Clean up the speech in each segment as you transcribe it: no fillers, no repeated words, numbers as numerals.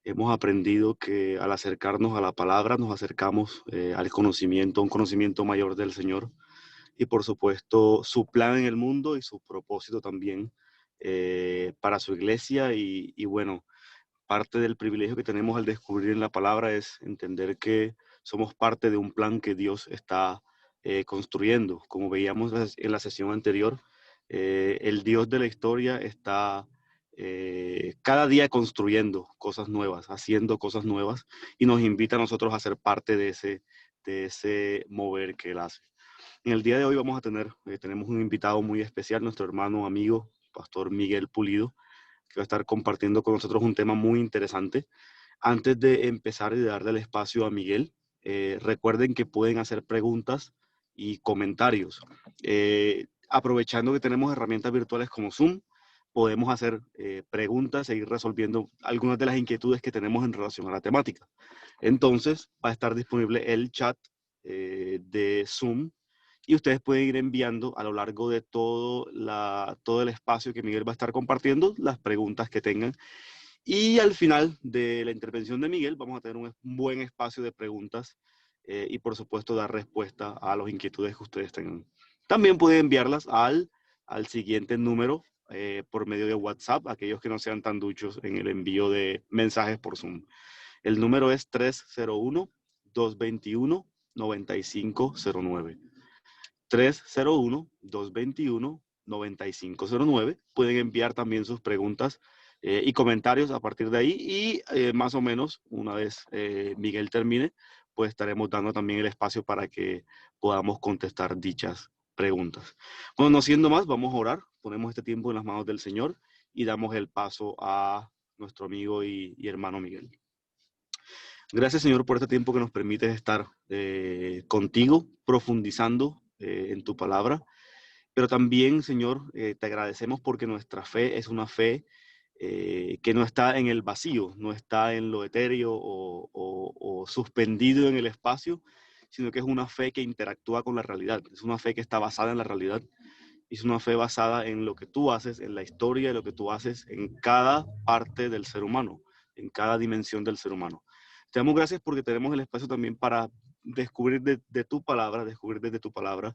Hemos aprendido que al acercarnos a la palabra nos acercamos al conocimiento, a un conocimiento mayor del Señor y por supuesto su plan en el mundo y su propósito también para su iglesia y bueno, parte del privilegio que tenemos al descubrir en la palabra es entender que somos parte de un plan que Dios está construyendo. Como veíamos en la sesión anterior, el Dios de la historia está cada día construyendo cosas nuevas, haciendo cosas nuevas y nos invita a nosotros a ser parte de ese mover que Él hace. En el día de hoy tenemos un invitado muy especial, nuestro hermano, amigo, Pastor Miguel Pulido, que va a estar compartiendo con nosotros un tema muy interesante. Antes de empezar y de darle el espacio a Miguel, recuerden que pueden hacer preguntas y comentarios. Aprovechando que tenemos herramientas virtuales como Zoom, podemos hacer preguntas e ir resolviendo algunas de las inquietudes que tenemos en relación a la temática. Entonces, va a estar disponible el chat de Zoom y ustedes pueden ir enviando a lo largo de todo el espacio que Miguel va a estar compartiendo las preguntas que tengan. Y al final de la intervención de Miguel vamos a tener un buen espacio de preguntas y por supuesto dar respuesta a las inquietudes que ustedes tengan. También pueden enviarlas al siguiente número por medio de WhatsApp, aquellos que no sean tan duchos en el envío de mensajes por Zoom. El número es 301-221-9509. 301-221-9509. Pueden enviar también sus preguntas y comentarios a partir de ahí y más o menos una vez Miguel termine, pues estaremos dando también el espacio para que podamos contestar dichas preguntas. Bueno, no siendo más, vamos a orar, ponemos este tiempo en las manos del Señor y damos el paso a nuestro amigo y hermano Miguel. Gracias, Señor, por este tiempo que nos permites estar contigo, profundizando en tu palabra. Pero también, Señor, te agradecemos porque nuestra fe es una fe que no está en el vacío, no está en lo etéreo o suspendido en el espacio, sino que es una fe que interactúa con la realidad. Es una fe que está basada en la realidad. Es una fe basada en lo que tú haces, en la historia de lo que tú haces en cada parte del ser humano, en cada dimensión del ser humano. Te damos gracias porque tenemos el espacio también para descubrir de tu palabra, descubrir desde tu palabra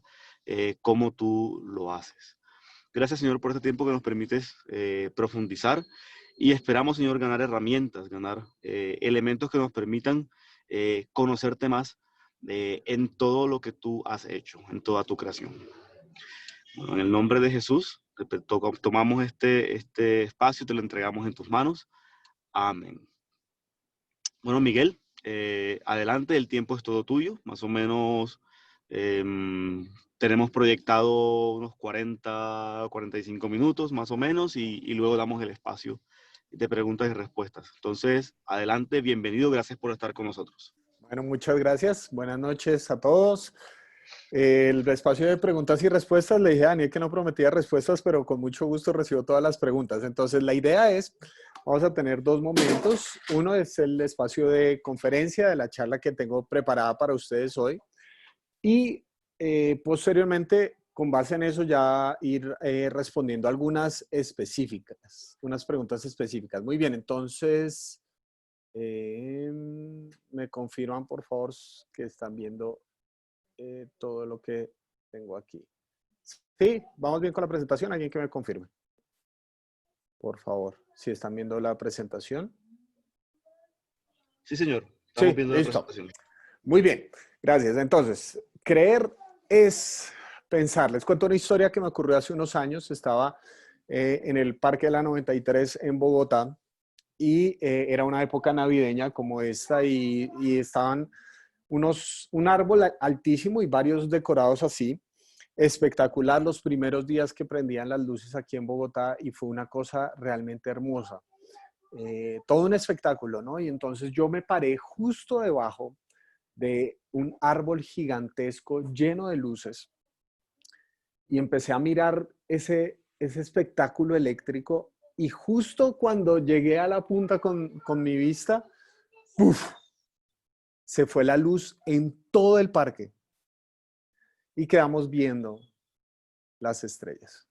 cómo tú lo haces. Gracias, Señor, por este tiempo que nos permites profundizar y esperamos, Señor, ganar herramientas, ganar elementos que nos permitan conocerte más en todo lo que tú has hecho, en toda tu creación. Bueno, en el nombre de Jesús, tomamos este espacio y te lo entregamos en tus manos. Amén. Bueno, Miguel, adelante, el tiempo es todo tuyo. Más o menos tenemos proyectado unos 45 minutos, más o menos, y luego damos el espacio de preguntas y respuestas. Entonces, adelante, bienvenido, gracias por estar con nosotros. Bueno, muchas gracias. Buenas noches a todos. El espacio de preguntas y respuestas, le dije a Daniel que no prometía respuestas, pero con mucho gusto recibo todas las preguntas. Entonces, la idea es, vamos a tener dos momentos. Uno es el espacio de conferencia de la charla que tengo preparada para ustedes hoy. Y posteriormente, con base en eso, ya ir respondiendo algunas específicas, unas preguntas específicas. Muy bien, entonces, me confirman, por favor, que están viendo todo lo que tengo aquí. Sí, vamos bien con la presentación. ¿Alguien que me confirme? Por favor, si están viendo la presentación. Sí, señor, estamos Sí, viendo la listo. presentación. Muy bien, gracias. Entonces, creer es pensar. Les cuento una historia que me ocurrió hace unos años. Estaba en el Parque de la 93 en Bogotá y era una época navideña como esta y estaban un árbol altísimo y varios decorados así. Espectacular los primeros días que prendían las luces aquí en Bogotá y fue una cosa realmente hermosa. Todo un espectáculo, ¿no? Y entonces yo me paré justo debajo de un árbol gigantesco lleno de luces y empecé a mirar ese espectáculo eléctrico y justo cuando llegué a la punta con mi vista, ¡puf! Se fue la luz en todo el parque y quedamos viendo las estrellas.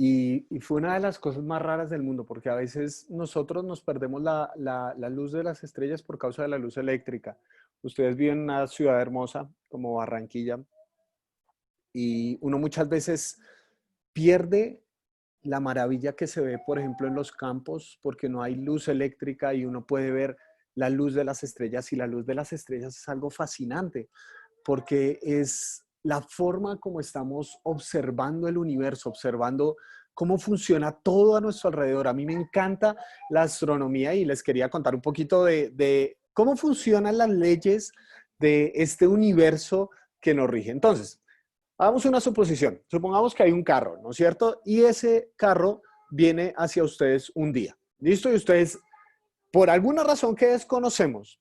Y fue una de las cosas más raras del mundo, porque a veces nosotros nos perdemos la luz de las estrellas por causa de la luz eléctrica. Ustedes viven en una ciudad hermosa como Barranquilla y uno muchas veces pierde la maravilla que se ve, por ejemplo, en los campos, porque no hay luz eléctrica y uno puede ver la luz de las estrellas y la luz de las estrellas es algo fascinante porque es la forma como estamos observando el universo, observando cómo funciona todo a nuestro alrededor. A mí me encanta la astronomía y les quería contar un poquito de cómo funcionan las leyes de este universo que nos rige. Entonces, hagamos una suposición. Supongamos que hay un carro, ¿no es cierto? Y ese carro viene hacia ustedes un día. ¿Listo? Y ustedes, por alguna razón que desconocemos,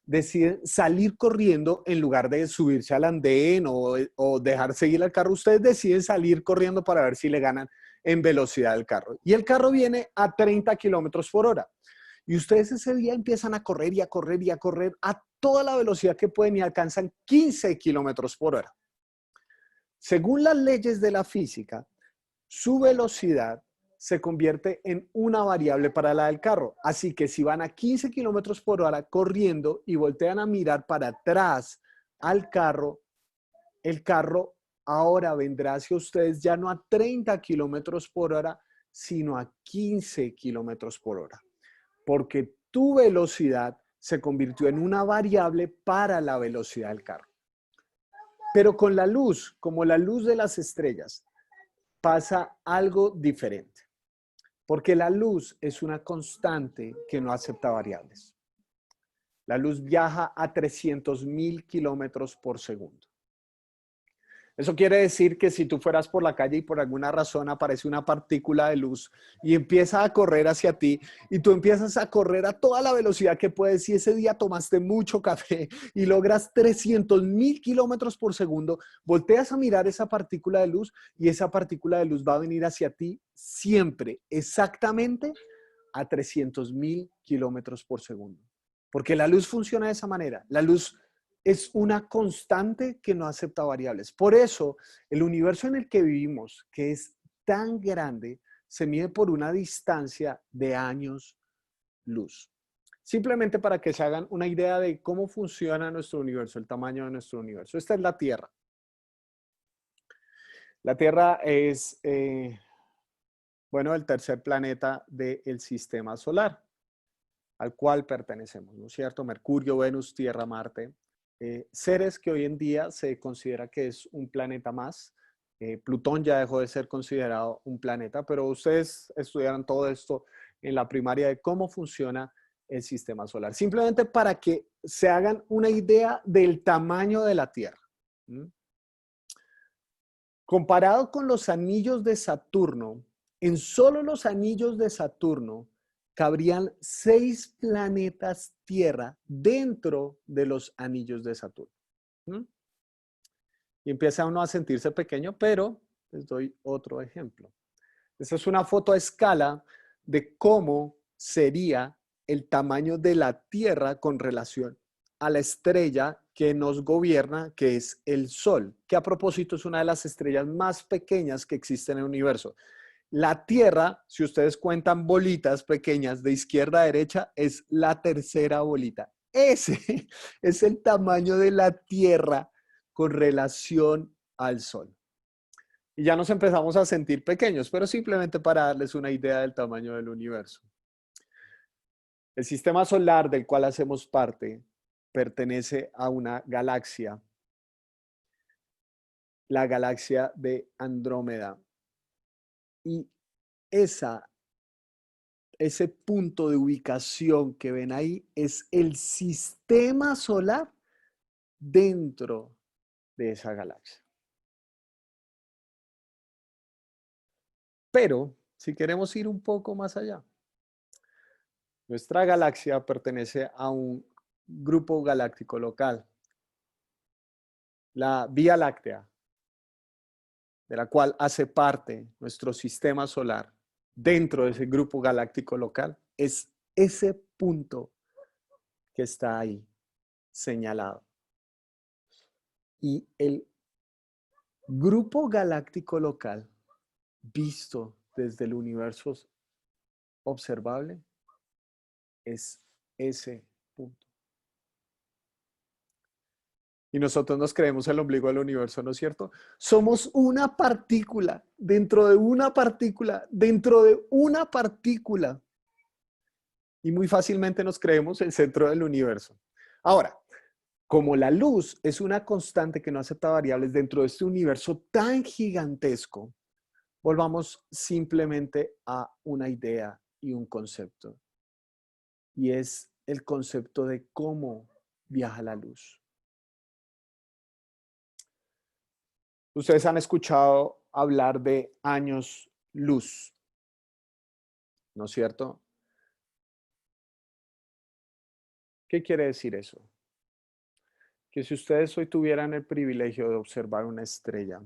deciden salir corriendo en lugar de subirse al andén o dejar seguir al carro. Ustedes deciden salir corriendo para ver si le ganan en velocidad al carro. Y el carro viene a 30 kilómetros por hora. Y ustedes ese día empiezan a correr y a correr y a correr a toda la velocidad que pueden y alcanzan 15 kilómetros por hora. Según las leyes de la física, su velocidad se convierte en una variable para la del carro. Así que si van a 15 kilómetros por hora corriendo y voltean a mirar para atrás al carro, el carro ahora vendrá hacia ustedes ya no a 30 kilómetros por hora, sino a 15 kilómetros por hora. Porque tu velocidad se convirtió en una variable para la velocidad del carro. Pero con la luz, como la luz de las estrellas, pasa algo diferente. Porque la luz es una constante que no acepta variables. La luz viaja a 300.000 kilómetros por segundo. Eso quiere decir que si tú fueras por la calle y por alguna razón aparece una partícula de luz y empieza a correr hacia ti y tú empiezas a correr a toda la velocidad que puedes y ese día tomaste mucho café y logras 300.000 kilómetros por segundo, volteas a mirar esa partícula de luz y esa partícula de luz va a venir hacia ti siempre, exactamente a 300.000 kilómetros por segundo. Porque la luz funciona de esa manera. La luz es una constante que no acepta variables. Por eso, el universo en el que vivimos, que es tan grande, se mide por una distancia de años luz. Simplemente para que se hagan una idea de cómo funciona nuestro universo, el tamaño de nuestro universo. Esta es la Tierra. La Tierra es, bueno, el tercer planeta del sistema solar, al cual pertenecemos, ¿no es cierto? Mercurio, Venus, Tierra, Marte. Ceres que hoy en día se considera que es un planeta más. Plutón ya dejó de ser considerado un planeta, pero ustedes estudiaron todo esto en la primaria de cómo funciona el sistema solar. Simplemente para que se hagan una idea del tamaño de la Tierra. ¿Mm? Comparado con los anillos de Saturno, en solo los anillos de Saturno cabrían 6 planetas Tierra dentro de los anillos de Saturno. ¿Mm? Y empieza uno a sentirse pequeño, pero les doy otro ejemplo. Esta es una foto a escala de cómo sería el tamaño de la Tierra con relación a la estrella que nos gobierna, que es el Sol, que a propósito es una de las estrellas más pequeñas que existen en el universo. La Tierra, si ustedes cuentan bolitas pequeñas de izquierda a derecha, es la tercera bolita. Ese es el tamaño de la Tierra con relación al Sol. Y ya nos empezamos a sentir pequeños, pero simplemente para darles una idea del tamaño del universo. El sistema solar del cual hacemos parte pertenece a una galaxia, la galaxia de Andrómeda. Y ese punto de ubicación que ven ahí es el sistema solar dentro de esa galaxia. Pero si queremos ir un poco más allá, nuestra galaxia pertenece a un grupo galáctico local, la Vía Láctea, de la cual hace parte nuestro sistema solar dentro de ese grupo galáctico local, es ese punto que está ahí señalado. Y el grupo galáctico local visto desde el universo observable es ese punto. Y nosotros nos creemos el ombligo del universo, ¿no es cierto? Somos una partícula dentro de una partícula dentro de una partícula. Y muy fácilmente nos creemos el centro del universo. Ahora, como la luz es una constante que no acepta variables dentro de este universo tan gigantesco, volvamos simplemente a una idea y un concepto. Y es el concepto de cómo viaja la luz. Ustedes han escuchado hablar de años luz, ¿no es cierto? ¿Qué quiere decir eso? Que si ustedes hoy tuvieran el privilegio de observar una estrella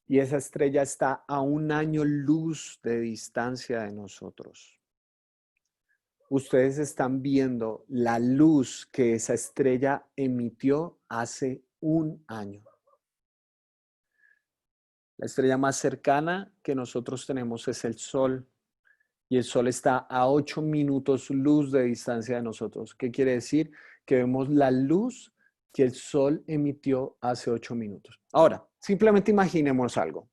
y esa estrella está a un año luz de distancia de nosotros, ustedes están viendo la luz que esa estrella emitió hace un año. La estrella más cercana que nosotros tenemos es el Sol. Y el Sol está a 8 minutos luz de distancia de nosotros. ¿Qué quiere decir? Que vemos la luz que el Sol emitió hace 8 minutos. Ahora, simplemente imaginemos algo.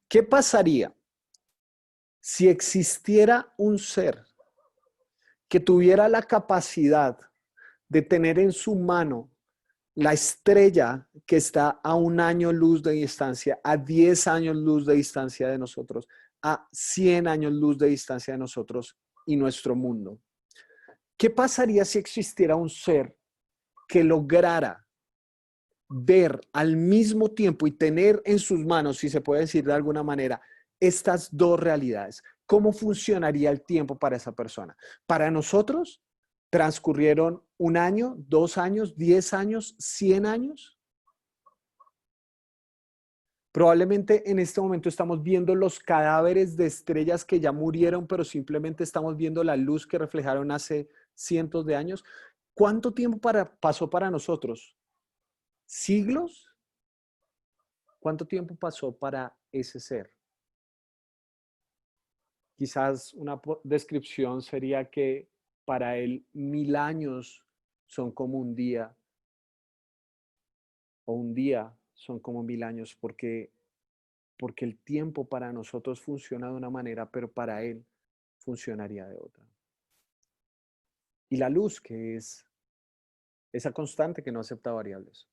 ¿Qué pasaría si existiera un ser que tuviera la capacidad de tener en su mano la estrella que está a un año luz de distancia, a 10 años luz de distancia de nosotros, a 100 años luz de distancia de nosotros y nuestro mundo? ¿Qué pasaría si existiera un ser que lograra ver al mismo tiempo y tener en sus manos, si se puede decir de alguna manera, estas dos realidades? ¿Cómo funcionaría el tiempo para esa persona? Para nosotros, transcurrieron un año, 2 años, 10 años, 100 años. Probablemente en este momento estamos viendo los cadáveres de estrellas que ya murieron, pero simplemente estamos viendo la luz que reflejaron hace cientos de años. ¿Cuánto tiempo pasó para nosotros? ¿Siglos? ¿Cuánto tiempo pasó para ese ser? Quizás una descripción sería que para él 1000 años son como un día, o un día son como 1000 años, porque el tiempo para nosotros funciona de una manera, pero para él funcionaría de otra. Y la luz, que es esa constante que no acepta variables.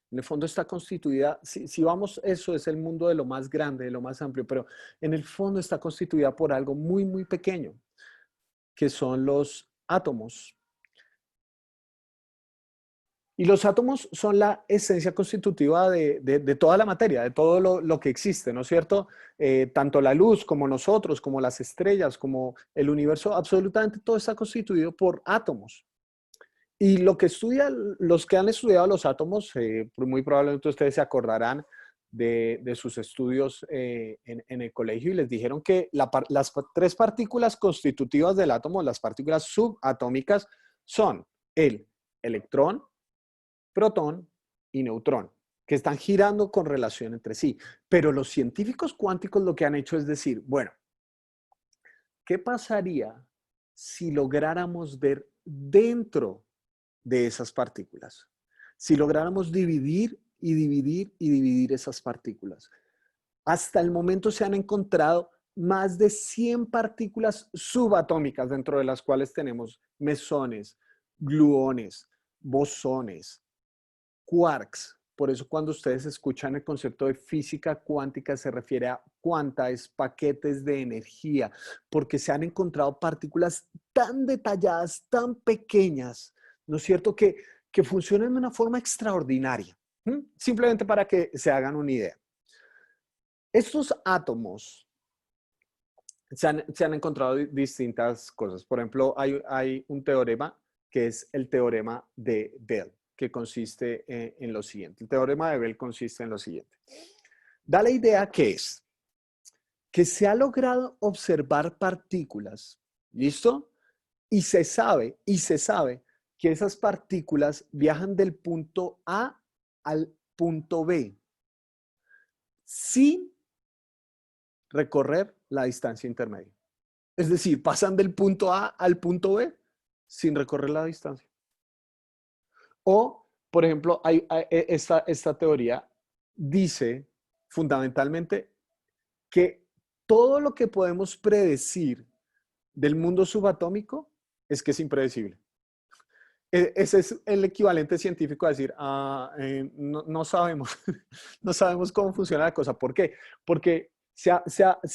En el fondo está constituida, si vamos, eso es el mundo de lo más grande, de lo más amplio, pero en el fondo está constituida por algo muy, muy pequeño, que son los átomos. Y los átomos son la esencia constitutiva de toda la materia, de todo lo que existe, ¿no es cierto? Tanto la luz como nosotros, como las estrellas, como el universo, absolutamente todo está constituido por átomos. Y lo que los que han estudiado los átomos, muy probablemente ustedes se acordarán de sus estudios en el colegio, y les dijeron que las 3 partículas constitutivas del átomo, las partículas subatómicas, son el electrón, protón y neutrón, que están girando con relación entre sí. Pero los científicos cuánticos lo que han hecho es decir, bueno, ¿qué pasaría si lográramos ver dentro de esas partículas? Si lográramos dividir y dividir y dividir esas partículas. Hasta el momento se han encontrado más de 100 partículas subatómicas, dentro de las cuales tenemos mesones, gluones, bosones, quarks. Por eso cuando ustedes escuchan el concepto de física cuántica se refiere a cuanta, es paquetes de energía, porque se han encontrado partículas tan detalladas, tan pequeñas, ¿no es cierto? Que funcionan de una forma extraordinaria. Simplemente para que se hagan una idea. Estos átomos se han encontrado distintas cosas. Por ejemplo, hay un teorema que es el teorema de Bell, que consiste en lo siguiente. El teorema de Bell consiste en lo siguiente. Da la idea que se ha logrado observar partículas, ¿listo? Y se sabe que esas partículas viajan del punto A al punto B. sin recorrer la distancia intermedia. Es decir, pasan del punto A al punto B sin recorrer la distancia. O, por ejemplo, esta teoría dice fundamentalmente que todo lo que podemos predecir del mundo subatómico es que es impredecible. Ese es el equivalente científico a decir, no sabemos, no sabemos cómo funciona la cosa. ¿Por qué? Porque se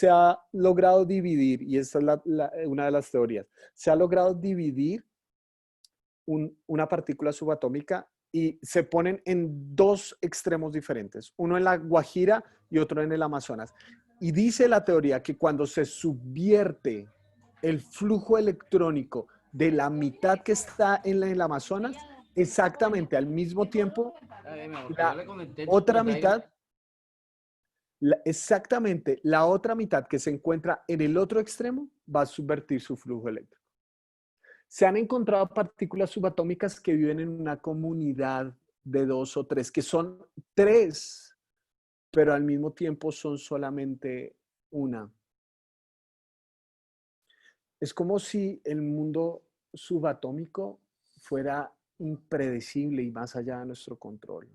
ha logrado dividir, y esta es una de las teorías, se ha logrado dividir una partícula subatómica y se ponen en dos extremos diferentes, uno en la Guajira y otro en el Amazonas. Y dice la teoría que cuando se subvierte el flujo electrónico de la mitad que está en el Amazonas, exactamente al mismo tiempo, la otra mitad, exactamente la otra mitad que se encuentra en el otro extremo va a subvertir su flujo eléctrico. Se han encontrado partículas subatómicas que viven en una comunidad de 2 o 3, que son 3, pero al mismo tiempo son solamente una. Es como si el mundo subatómico fuera impredecible y más allá de nuestro control.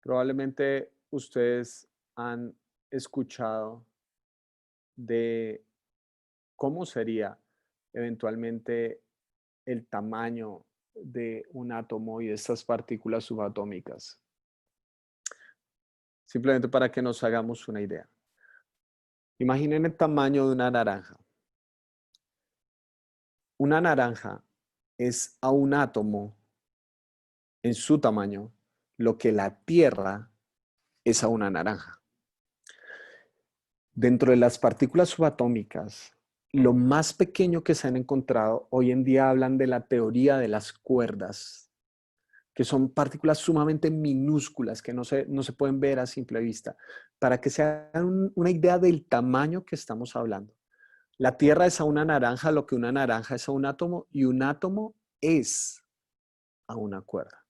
Probablemente ustedes han escuchado de cómo sería eventualmente el tamaño de un átomo y de estas partículas subatómicas. Simplemente para que nos hagamos una idea. Imaginen el tamaño de una naranja. Una naranja es a un átomo en su tamaño lo que la Tierra es a una naranja. Dentro de las partículas subatómicas, lo más pequeño que se han encontrado, hoy en día hablan de la teoría de las cuerdas, que son partículas sumamente minúsculas que no se pueden ver a simple vista. Para que se hagan una idea del tamaño que estamos hablando. La Tierra es a una naranja lo que una naranja es a un átomo y un átomo es a una cuerda.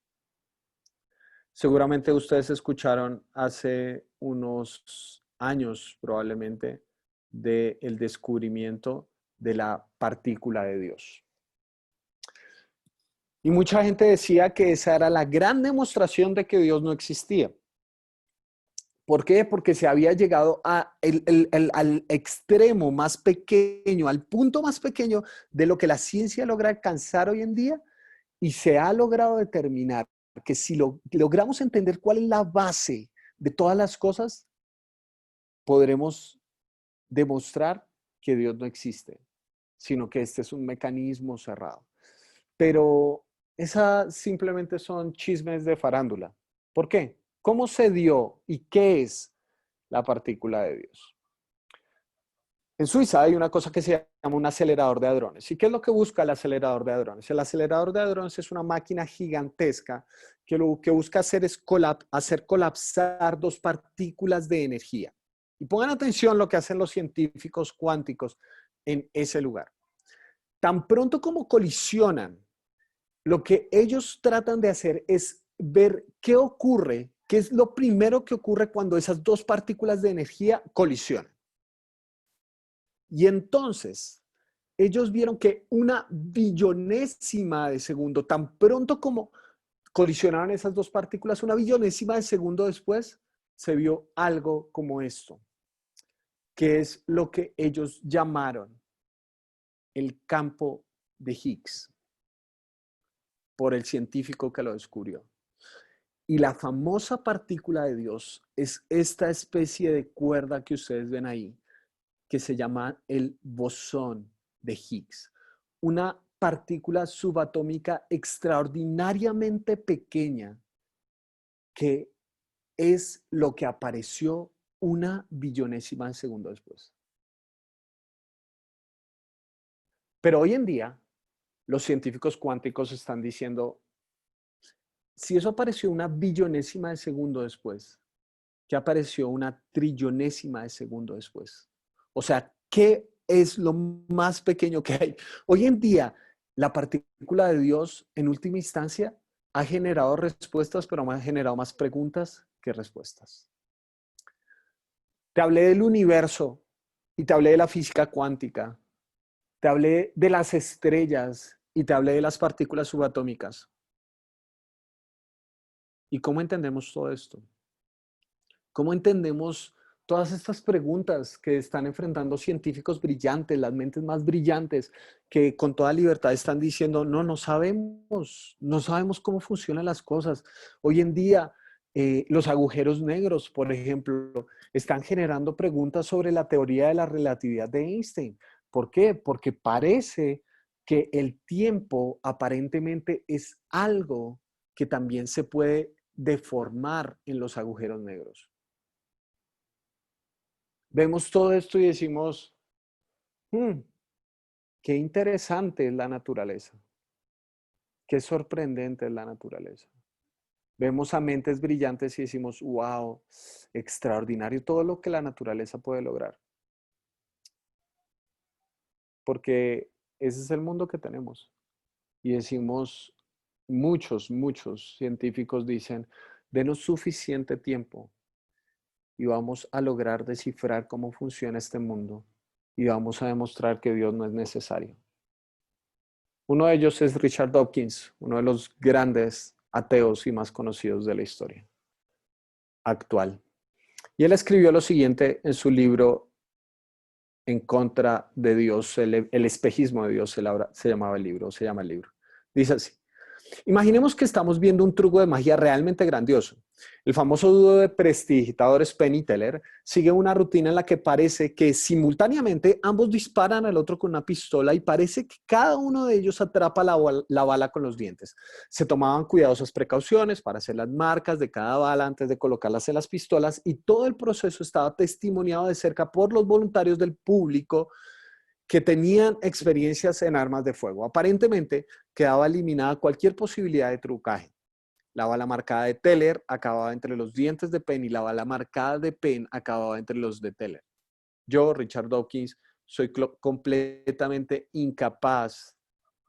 Seguramente ustedes escucharon hace unos años probablemente del descubrimiento de la partícula de Dios. Y mucha gente decía que esa era la gran demostración de que Dios no existía. ¿Por qué? Porque se había llegado al extremo más pequeño, al punto más pequeño de lo que la ciencia logra alcanzar hoy en día y se ha logrado determinar que si logramos entender cuál es la base de todas las cosas, podremos demostrar que Dios no existe, sino que este es un mecanismo cerrado. Pero esas simplemente son chismes de farándula. ¿Por qué? ¿Cómo se dio y qué es la partícula de Dios? En Suiza hay una cosa que se llama un acelerador de hadrones. ¿Y qué es lo que busca el acelerador de hadrones? El acelerador de hadrones es una máquina gigantesca que lo que busca hacer es hacer colapsar dos partículas de energía. Y pongan atención lo que hacen los científicos cuánticos en ese lugar. Tan pronto como colisionan, lo que ellos tratan de hacer es ver qué ocurre, qué es lo primero que ocurre cuando esas dos partículas de energía colisionan. Y entonces, ellos vieron que una billonésima de segundo, tan pronto como colisionaron esas dos partículas, una billonésima de segundo después, se vio algo como esto, que es lo que ellos llamaron el campo de Higgs, por el científico que lo descubrió. Y la famosa partícula de Dios es esta especie de cuerda que ustedes ven ahí, que se llama el bosón de Higgs. Una partícula subatómica extraordinariamente pequeña que es lo que apareció una billonésima de segundo después. Pero hoy en día, los científicos cuánticos están diciendo, si eso apareció una billonésima de segundo después, ¿qué apareció una trillonésima de segundo después? O sea, ¿qué es lo más pequeño que hay? Hoy en día, la partícula de Dios, en última instancia, ha generado respuestas, pero me ha generado más preguntas que respuestas. Te hablé del universo y te hablé de la física cuántica. Te hablé de las estrellas y te hablé de las partículas subatómicas. ¿Y cómo entendemos todo esto? ¿Cómo entendemos todas estas preguntas que están enfrentando científicos brillantes, las mentes más brillantes, que con toda libertad están diciendo, no, no sabemos cómo funcionan las cosas? Hoy en día, los agujeros negros, por ejemplo, están generando preguntas sobre la teoría de la relatividad de Einstein. ¿Por qué? Porque parece que el tiempo aparentemente es algo que también se puede deformar en los agujeros negros. Vemos todo esto y decimos, "Hmm, qué interesante es la naturaleza, qué sorprendente es la naturaleza". Vemos a mentes brillantes y decimos, wow, extraordinario todo lo que la naturaleza puede lograr, porque ese es el mundo que tenemos. Y decimos, muchos científicos dicen, denos suficiente tiempo y vamos a lograr descifrar cómo funciona este mundo y vamos a demostrar que Dios no es necesario. Uno de ellos es Richard Dawkins, uno de los grandes ateos y más conocidos de la historia actual. Y él escribió lo siguiente en su libro En contra de Dios, el espejismo de Dios se llamaba el libro, se llama el libro. Dice así: imaginemos que estamos viendo un truco de magia realmente grandioso. El famoso dúo de prestidigitadores Penn y Teller sigue una rutina en la que parece que simultáneamente ambos disparan al otro con una pistola y parece que cada uno de ellos atrapa la bala con los dientes. Se tomaban cuidadosas precauciones para hacer las marcas de cada bala antes de colocarlas en las pistolas y todo el proceso estaba testimoniado de cerca por los voluntarios del público que tenían experiencias en armas de fuego. Aparentemente quedaba eliminada cualquier posibilidad de trucaje. La bala marcada de Teller acababa entre los dientes de Penn y la bala marcada de Penn acababa entre los de Teller. Yo, Richard Dawkins, soy completamente incapaz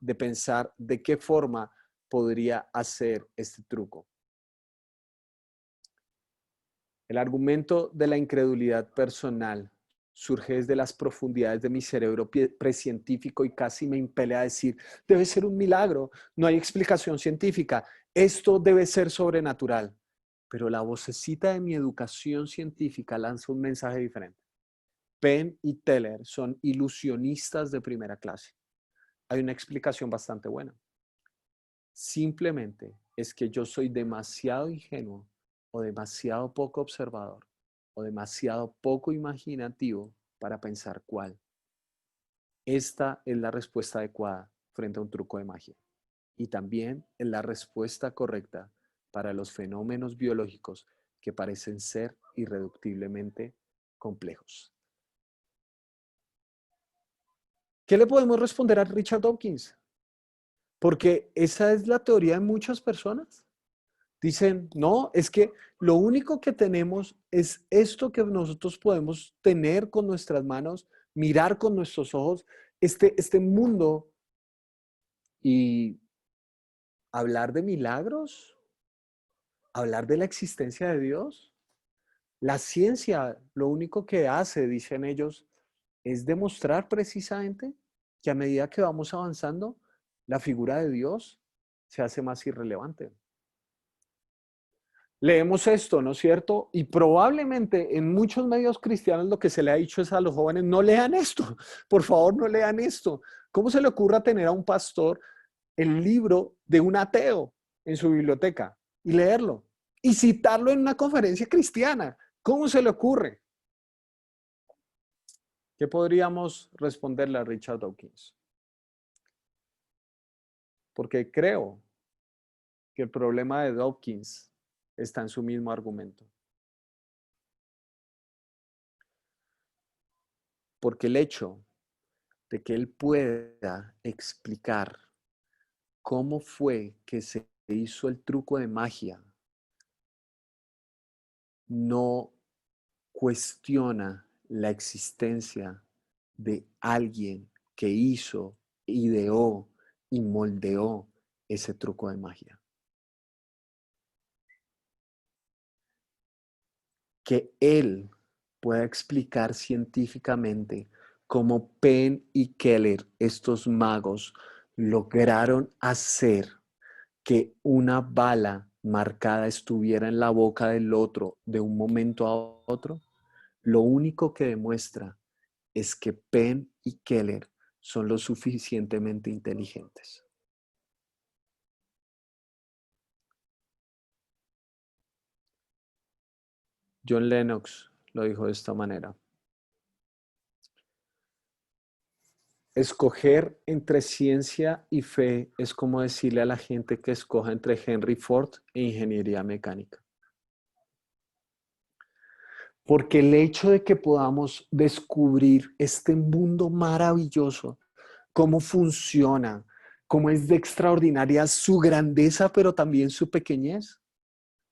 de pensar de qué forma podría hacer este truco. El argumento de la incredulidad personal surge desde las profundidades de mi cerebro precientífico y casi me impele a decir, debe ser un milagro, no hay explicación científica, esto debe ser sobrenatural. Pero la vocecita de mi educación científica lanza un mensaje diferente. Penn y Teller son ilusionistas de primera clase. Hay una explicación bastante buena. Simplemente es que yo soy demasiado ingenuo o demasiado poco observador o demasiado poco imaginativo para pensar cuál. Esta es la respuesta adecuada frente a un truco de magia. Y también es la respuesta correcta para los fenómenos biológicos que parecen ser irreductiblemente complejos. ¿Qué le podemos responder a Richard Dawkins? Porque esa es la teoría de muchas personas. Dicen, no, es que lo único que tenemos es esto que nosotros podemos tener con nuestras manos, mirar con nuestros ojos, este mundo y hablar de milagros, hablar de la existencia de Dios. La ciencia lo único que hace, dicen ellos, es demostrar precisamente que a medida que vamos avanzando, la figura de Dios se hace más irrelevante. Leemos esto, ¿no es cierto? Y probablemente en muchos medios cristianos lo que se le ha dicho es a los jóvenes, no lean esto, por favor no lean esto. ¿Cómo se le ocurra tener a un pastor el libro de un ateo en su biblioteca y leerlo y citarlo en una conferencia cristiana? ¿Cómo se le ocurre? ¿Qué podríamos responderle a Richard Dawkins? Porque creo que el problema de Dawkins está en su mismo argumento. Porque el hecho de que él pueda explicar cómo fue que se hizo el truco de magia no cuestiona la existencia de alguien que hizo, ideó y moldeó ese truco de magia. que él pueda explicar científicamente cómo Penn y Keller, estos magos, lograron hacer que una bala marcada estuviera en la boca del otro de un momento a otro, lo único que demuestra es que Penn y Keller son lo suficientemente inteligentes. John Lennox lo dijo de esta manera: escoger entre ciencia y fe es como decirle a la gente que escoja entre Henry Ford e ingeniería mecánica. Porque el hecho de que podamos descubrir este mundo maravilloso, cómo funciona, cómo es de extraordinaria su grandeza, pero también su pequeñez,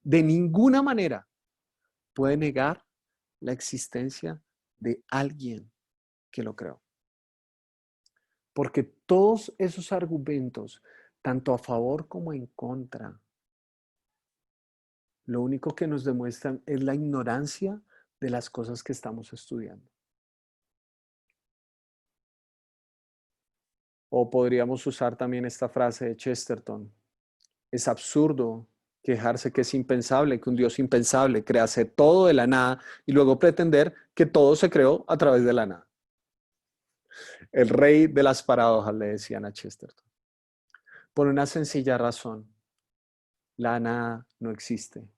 de ninguna manera puede negar la existencia de alguien que lo creó. Porque todos esos argumentos, tanto a favor como en contra, lo único que nos demuestran es la ignorancia de las cosas que estamos estudiando. O podríamos usar también esta frase de Chesterton: es absurdo quejarse que es impensable, que un Dios impensable crease todo de la nada y luego pretender que todo se creó a través de la nada. El rey de las paradojas, le decían a Chesterton. Por una sencilla razón: la nada no existe.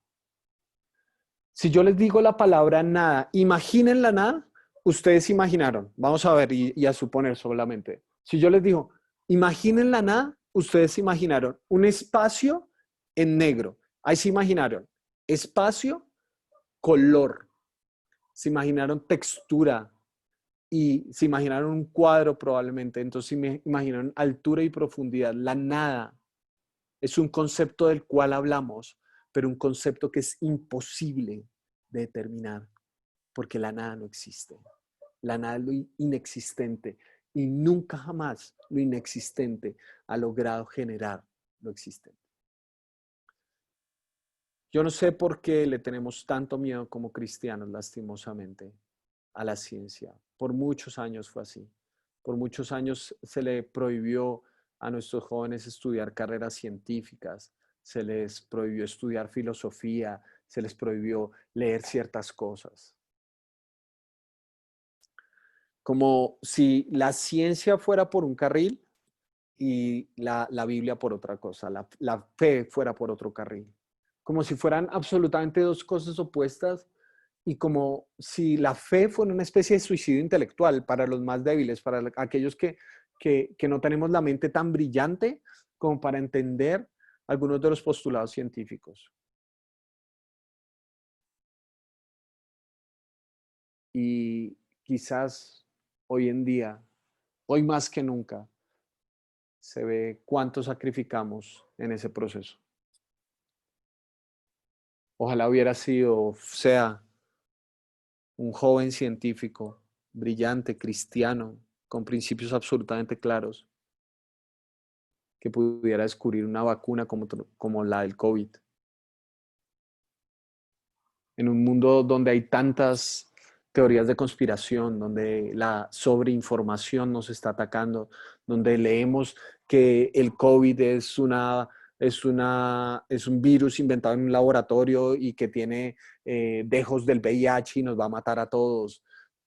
Si yo les digo la palabra nada, imaginen la nada, ustedes imaginaron, vamos a ver y a suponer solamente. Si yo les digo, imaginen la nada, ustedes imaginaron un espacio en negro. Ahí se imaginaron espacio, color, se imaginaron textura y se imaginaron un cuadro probablemente. Entonces se imaginaron altura y profundidad. La nada es un concepto del cual hablamos, pero un concepto que es imposible de determinar, porque la nada no existe. La nada es lo inexistente y nunca jamás lo inexistente ha logrado generar lo existente. Yo no sé por qué le tenemos tanto miedo como cristianos, lastimosamente, a la ciencia. Por muchos años fue así. Por muchos años se le prohibió a nuestros jóvenes estudiar carreras científicas, se les prohibió estudiar filosofía, se les prohibió leer ciertas cosas. Como si la ciencia fuera por un carril y la Biblia por otra cosa, la fe fuera por otro carril. Como si fueran absolutamente dos cosas opuestas y como si la fe fuera una especie de suicidio intelectual para los más débiles, para aquellos que no tenemos la mente tan brillante como para entender algunos de los postulados científicos. Y quizás hoy en día, hoy más que nunca, se ve cuánto sacrificamos en ese proceso. Ojalá hubiera sido, sea, un joven científico, brillante, cristiano, con principios absolutamente claros, que pudiera descubrir una vacuna como la del COVID. En un mundo donde hay tantas teorías de conspiración, donde la sobreinformación nos está atacando, donde leemos que el COVID es un virus inventado en un laboratorio y que tiene dejos del VIH y nos va a matar a todos.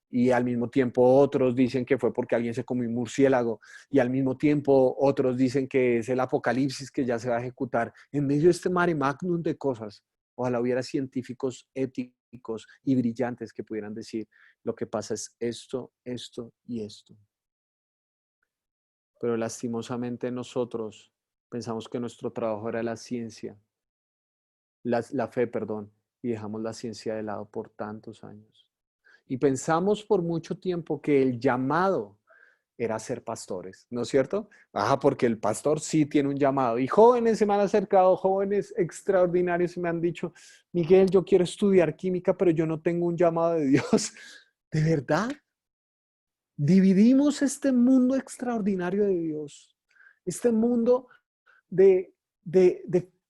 Y al mismo tiempo otros dicen que fue porque alguien se comió un murciélago, y al mismo tiempo otros dicen que es el apocalipsis que ya se va a ejecutar. En medio de este mare magnum de cosas, ojalá hubiera científicos éticos y brillantes que pudieran decir: lo que pasa es esto, esto y esto. Pero lastimosamente nosotros pensamos que nuestro trabajo era la ciencia, la fe, perdón, y dejamos la ciencia de lado por tantos años. Y pensamos por mucho tiempo que el llamado era ser pastores, ¿no es cierto? Ajá, porque el pastor sí tiene un llamado. Y jóvenes se me han acercado, jóvenes extraordinarios, y me han dicho: Miguel, yo quiero estudiar química, pero yo no tengo un llamado de Dios. ¿De verdad? Dividimos este mundo extraordinario de Dios, este mundo de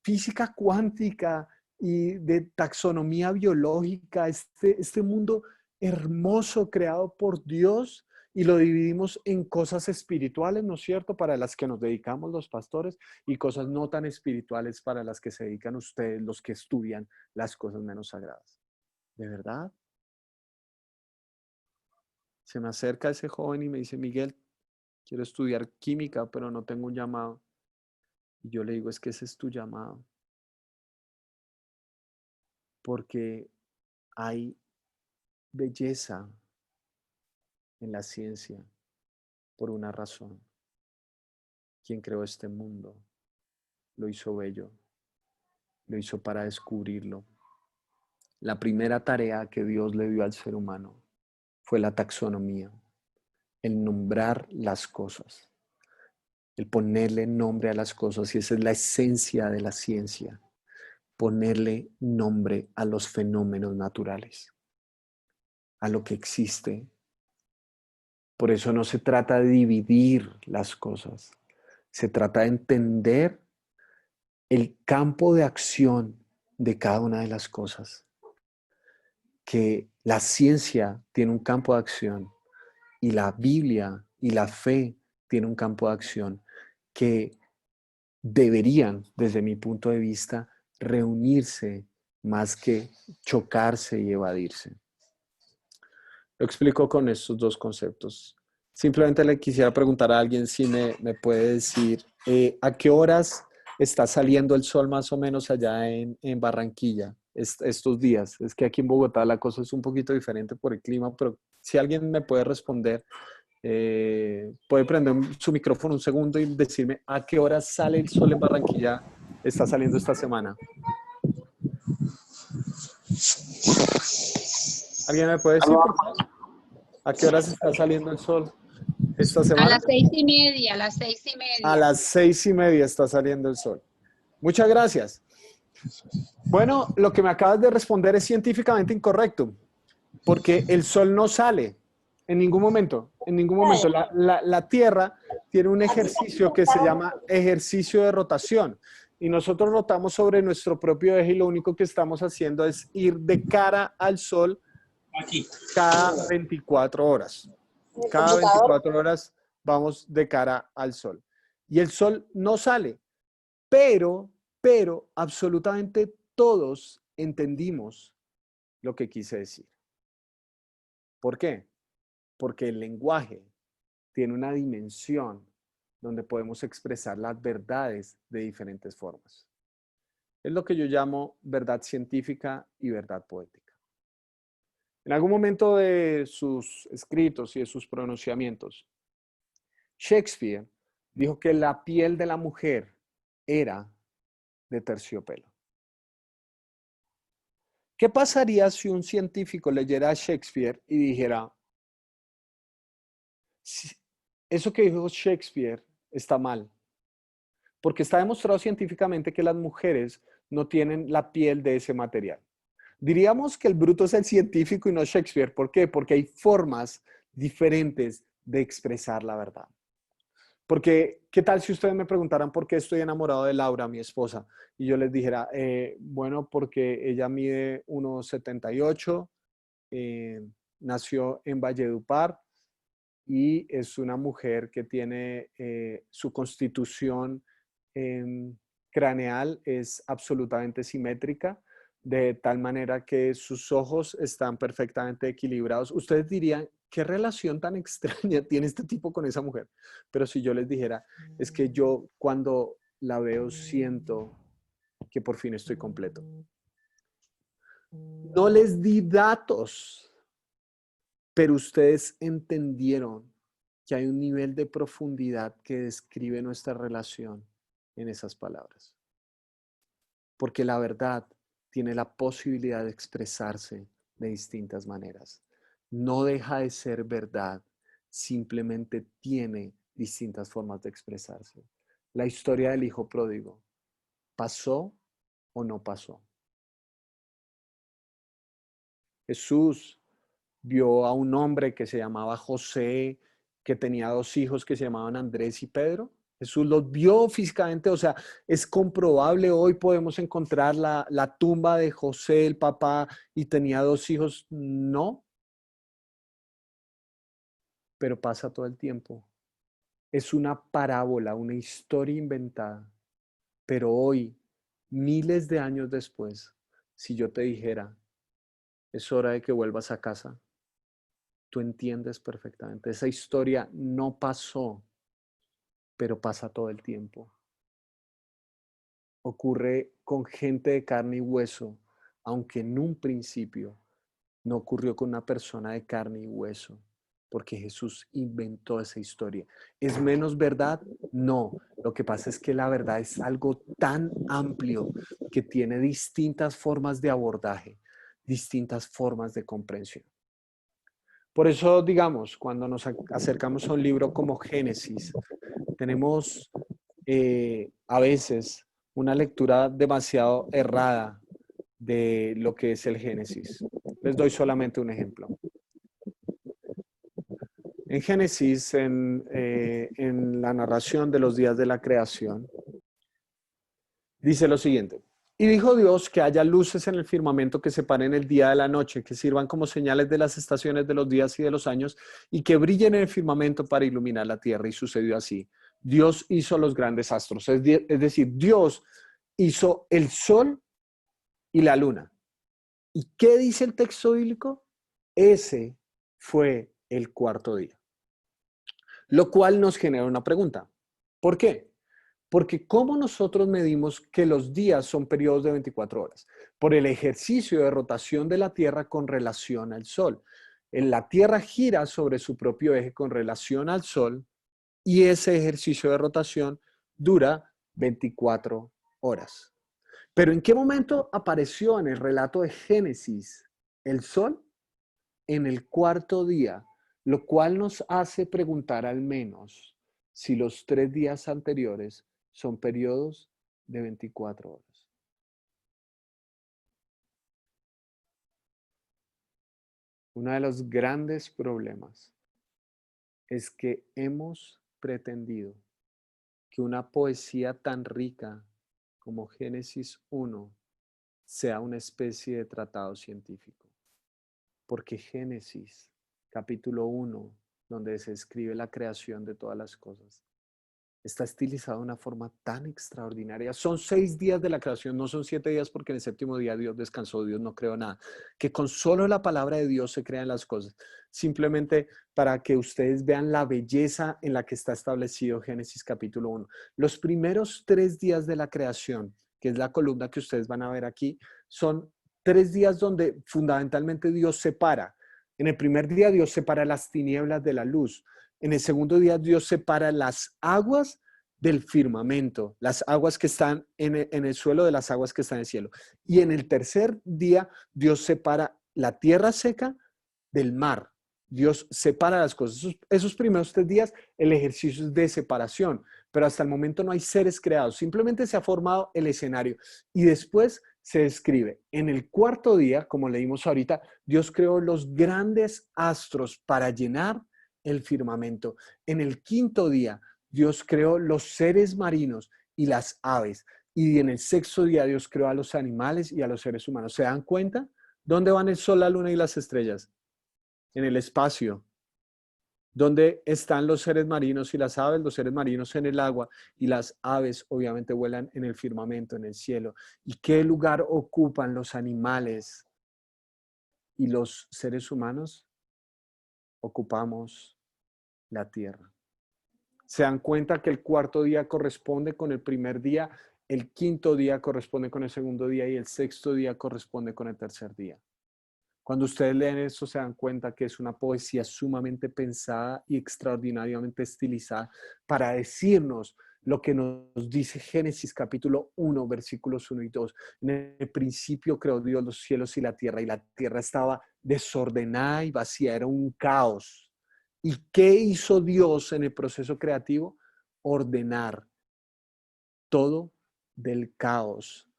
física cuántica y de taxonomía biológica, este mundo hermoso creado por Dios, y lo dividimos en cosas espirituales, ¿no es cierto?, para las que nos dedicamos los pastores, y cosas no tan espirituales para las que se dedican ustedes, los que estudian las cosas menos sagradas. ¿De verdad? Se me acerca ese joven y me dice: Miguel, quiero estudiar química, pero no tengo un llamado. Y yo le digo: es que ese es tu llamado, porque hay belleza en la ciencia por una razón. Quien creó este mundo lo hizo bello, lo hizo para descubrirlo. La primera tarea que Dios le dio al ser humano fue la taxonomía, el nombrar las cosas, el ponerle nombre a las cosas, y esa es la esencia de la ciencia, ponerle nombre a los fenómenos naturales, a lo que existe. Por eso no se trata de dividir las cosas, se trata de entender el campo de acción de cada una de las cosas, que la ciencia tiene un campo de acción y la Biblia y la fe tiene un campo de acción que deberían, desde mi punto de vista, reunirse más que chocarse y evadirse. Lo explico con estos dos conceptos. Simplemente le quisiera preguntar a alguien si me puede decir a qué horas está saliendo el sol más o menos allá en Barranquilla estos días. Es que aquí en Bogotá la cosa es un poquito diferente por el clima, pero si alguien me puede responder, puede prender su micrófono un segundo y decirme a qué horas sale el sol en Barranquilla, está saliendo esta semana. ¿Alguien me puede decir, por favor, a qué horas está saliendo el sol esta A semana? las 6:30, a las seis y A media. las 6:30 está saliendo el sol. Muchas gracias. Bueno, lo que me acabas de responder es científicamente incorrecto, porque el sol no sale en ningún momento. En ningún momento. La Tierra tiene un ejercicio que se llama ejercicio de rotación. Y nosotros rotamos sobre nuestro propio eje, y lo único que estamos haciendo es ir de cara al sol cada 24 horas. Cada 24 horas vamos de cara al sol. Y el sol no sale, pero absolutamente todos entendimos lo que quise decir. ¿Por qué? Porque el lenguaje tiene una dimensión donde podemos expresar las verdades de diferentes formas. Es lo que yo llamo verdad científica y verdad poética. En algún momento de sus escritos y de sus pronunciamientos, Shakespeare dijo que la piel de la mujer era de terciopelo. ¿Qué pasaría si un científico leyera a Shakespeare y dijera: eso que dijo Shakespeare está mal, porque está demostrado científicamente que las mujeres no tienen la piel de ese material? Diríamos que el bruto es el científico y no Shakespeare. ¿Por qué? Porque hay formas diferentes de expresar la verdad. Porque, ¿qué tal si ustedes me preguntaran por qué estoy enamorado de Laura, mi esposa? Y yo les dijera, bueno, porque ella mide 1,78, nació en Valledupar y es una mujer que tiene su constitución craneal es absolutamente simétrica, de tal manera que sus ojos están perfectamente equilibrados. Ustedes dirían: ¿qué relación tan extraña tiene este tipo con esa mujer? Pero si yo les dijera, es que yo cuando la veo siento que por fin estoy completo. No les di datos, pero ustedes entendieron que hay un nivel de profundidad que describe nuestra relación en esas palabras. Porque la verdad tiene la posibilidad de expresarse de distintas maneras. No deja de ser verdad, simplemente tiene distintas formas de expresarse. La historia del hijo pródigo, ¿pasó o no pasó? Jesús vio a un hombre que se llamaba José, que tenía dos hijos que se llamaban Andrés y Pedro. Jesús los vio físicamente, o sea, es comprobable, hoy podemos encontrar la tumba de José, el papá, y tenía 2 hijos. No, pero pasa todo el tiempo. Es una parábola, una historia inventada. Pero hoy, miles de años después, si yo te dijera, es hora de que vuelvas a casa, tú entiendes perfectamente. Esa historia no pasó, pero pasa todo el tiempo. Ocurre con gente de carne y hueso, aunque en un principio no ocurrió con una persona de carne y hueso, porque Jesús inventó esa historia. ¿Es menos verdad? No. Lo que pasa es que la verdad es algo tan amplio que tiene distintas formas de abordaje, distintas formas de comprensión. Por eso, digamos, cuando nos acercamos a un libro como Génesis, tenemos a veces una lectura demasiado errada de lo que es el Génesis. Les doy solamente un ejemplo. En Génesis, en la narración de los días de la creación, dice lo siguiente. Y dijo Dios que haya luces en el firmamento que separen el día de la noche, que sirvan como señales de las estaciones de los días y de los años, y que brillen en el firmamento para iluminar la tierra. Y sucedió así. Dios hizo los grandes astros, es decir, Dios hizo el sol y la luna. ¿Y qué dice el texto bíblico? Ese fue el cuarto día. Lo cual nos genera una pregunta. ¿Por qué? Porque ¿cómo nosotros medimos que los días son periodos de 24 horas? Por el ejercicio de rotación de la Tierra con relación al Sol. La Tierra gira sobre su propio eje con relación al Sol y ese ejercicio de rotación dura 24 horas. Pero ¿en qué momento apareció en el relato de Génesis el Sol? En el cuarto día, lo cual nos hace preguntar al menos si los 3 días anteriores son periodos de 24 horas. Uno de los grandes problemas es que hemos pretendido que una poesía tan rica como Génesis 1 sea una especie de tratado científico. Porque Génesis, capítulo 1, donde se escribe la creación de todas las cosas, está estilizado de una forma tan extraordinaria. Son 6 días de la creación, no son 7 días porque en el séptimo día Dios descansó, Dios no creó nada. Que con solo la palabra de Dios se crean las cosas. Simplemente para que ustedes vean la belleza en la que está establecido Génesis capítulo 1. Los primeros 3 días de la creación, que es la columna que ustedes van a ver aquí, son 3 días donde fundamentalmente Dios separa. En el primer día Dios separa las tinieblas de la luz. En el segundo día Dios separa las aguas del firmamento, las aguas que están en el suelo de las aguas que están en el cielo. Y en el tercer día Dios separa la tierra seca del mar. Dios separa las cosas. Esos primeros 3 días el ejercicio es de separación, pero hasta el momento no hay seres creados. Simplemente se ha formado el escenario y después se describe. En el cuarto día, como leímos ahorita, Dios creó los grandes astros para llenar el firmamento. En el quinto día, Dios creó los seres marinos y las aves. Y en el sexto día, Dios creó a los animales y a los seres humanos. ¿Se dan cuenta? ¿Dónde van el sol, la luna y las estrellas? En el espacio. ¿Dónde están los seres marinos y las aves? Los seres marinos en el agua y las aves obviamente vuelan en el firmamento, en el cielo. ¿Y qué lugar ocupan los animales y los seres humanos? Ocupamos la tierra. Se dan cuenta que el cuarto día corresponde con el primer día, el quinto día corresponde con el segundo día y el sexto día corresponde con el tercer día. Cuando ustedes leen eso se dan cuenta que es una poesía sumamente pensada y extraordinariamente estilizada para decirnos lo que nos dice Génesis capítulo 1, versículos 1 y 2. En el principio creó Dios los cielos y la tierra estaba desordenada y vacía, era un caos. ¿Y qué hizo Dios en el proceso creativo? Ordenar todo del caos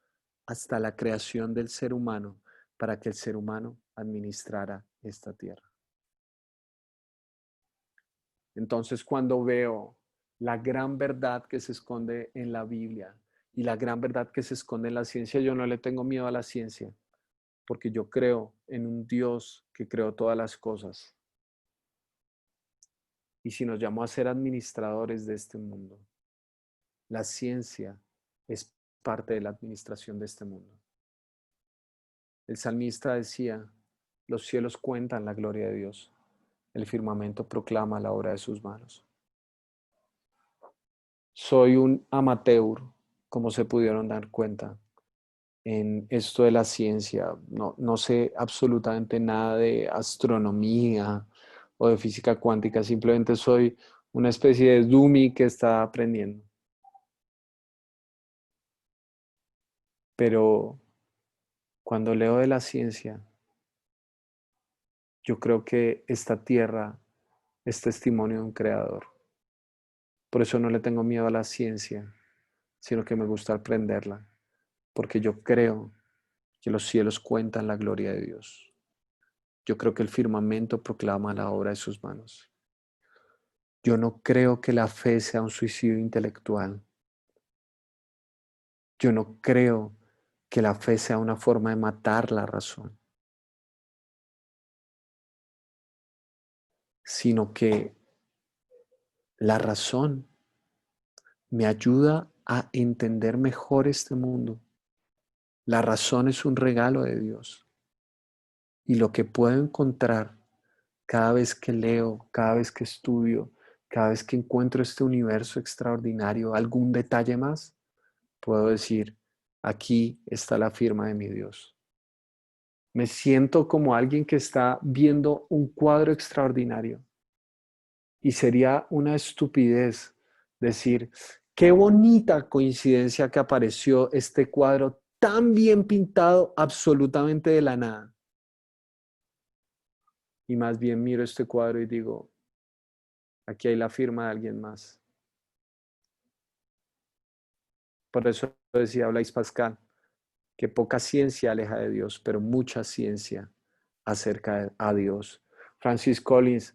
hasta la creación del ser humano para que el ser humano administrara esta tierra. Entonces, cuando veo la gran verdad que se esconde en la Biblia y la gran verdad que se esconde en la ciencia. Yo no le tengo miedo a la ciencia, porque yo creo en un Dios que creó todas las cosas. Y si nos llamó a ser administradores de este mundo, la ciencia es parte de la administración de este mundo. El salmista decía, los cielos cuentan la gloria de Dios, el firmamento proclama la obra de sus manos. Soy un amateur, como se pudieron dar cuenta, en esto de la ciencia. No sé absolutamente nada de astronomía o de física cuántica, simplemente soy una especie de dummy que está aprendiendo. Pero cuando leo de la ciencia, yo creo que esta tierra es testimonio de un creador. Por eso no le tengo miedo a la ciencia, sino que me gusta aprenderla, porque yo creo que los cielos cuentan la gloria de Dios. Yo creo que el firmamento proclama la obra de sus manos. Yo no creo que la fe sea un suicidio intelectual. Yo no creo que la fe sea una forma de matar la razón, sino que la razón me ayuda a entender mejor este mundo. La razón es un regalo de Dios. Y lo que puedo encontrar cada vez que leo, cada vez que estudio, cada vez que encuentro este universo extraordinario, algún detalle más, puedo decir, aquí está la firma de mi Dios. Me siento como alguien que está viendo un cuadro extraordinario. Y sería una estupidez decir, qué bonita coincidencia que apareció este cuadro tan bien pintado absolutamente de la nada. Y más bien miro este cuadro y digo, aquí hay la firma de alguien más. Por eso decía Blaise Pascal, que poca ciencia aleja de Dios, pero mucha ciencia acerca a Dios. Francis Collins,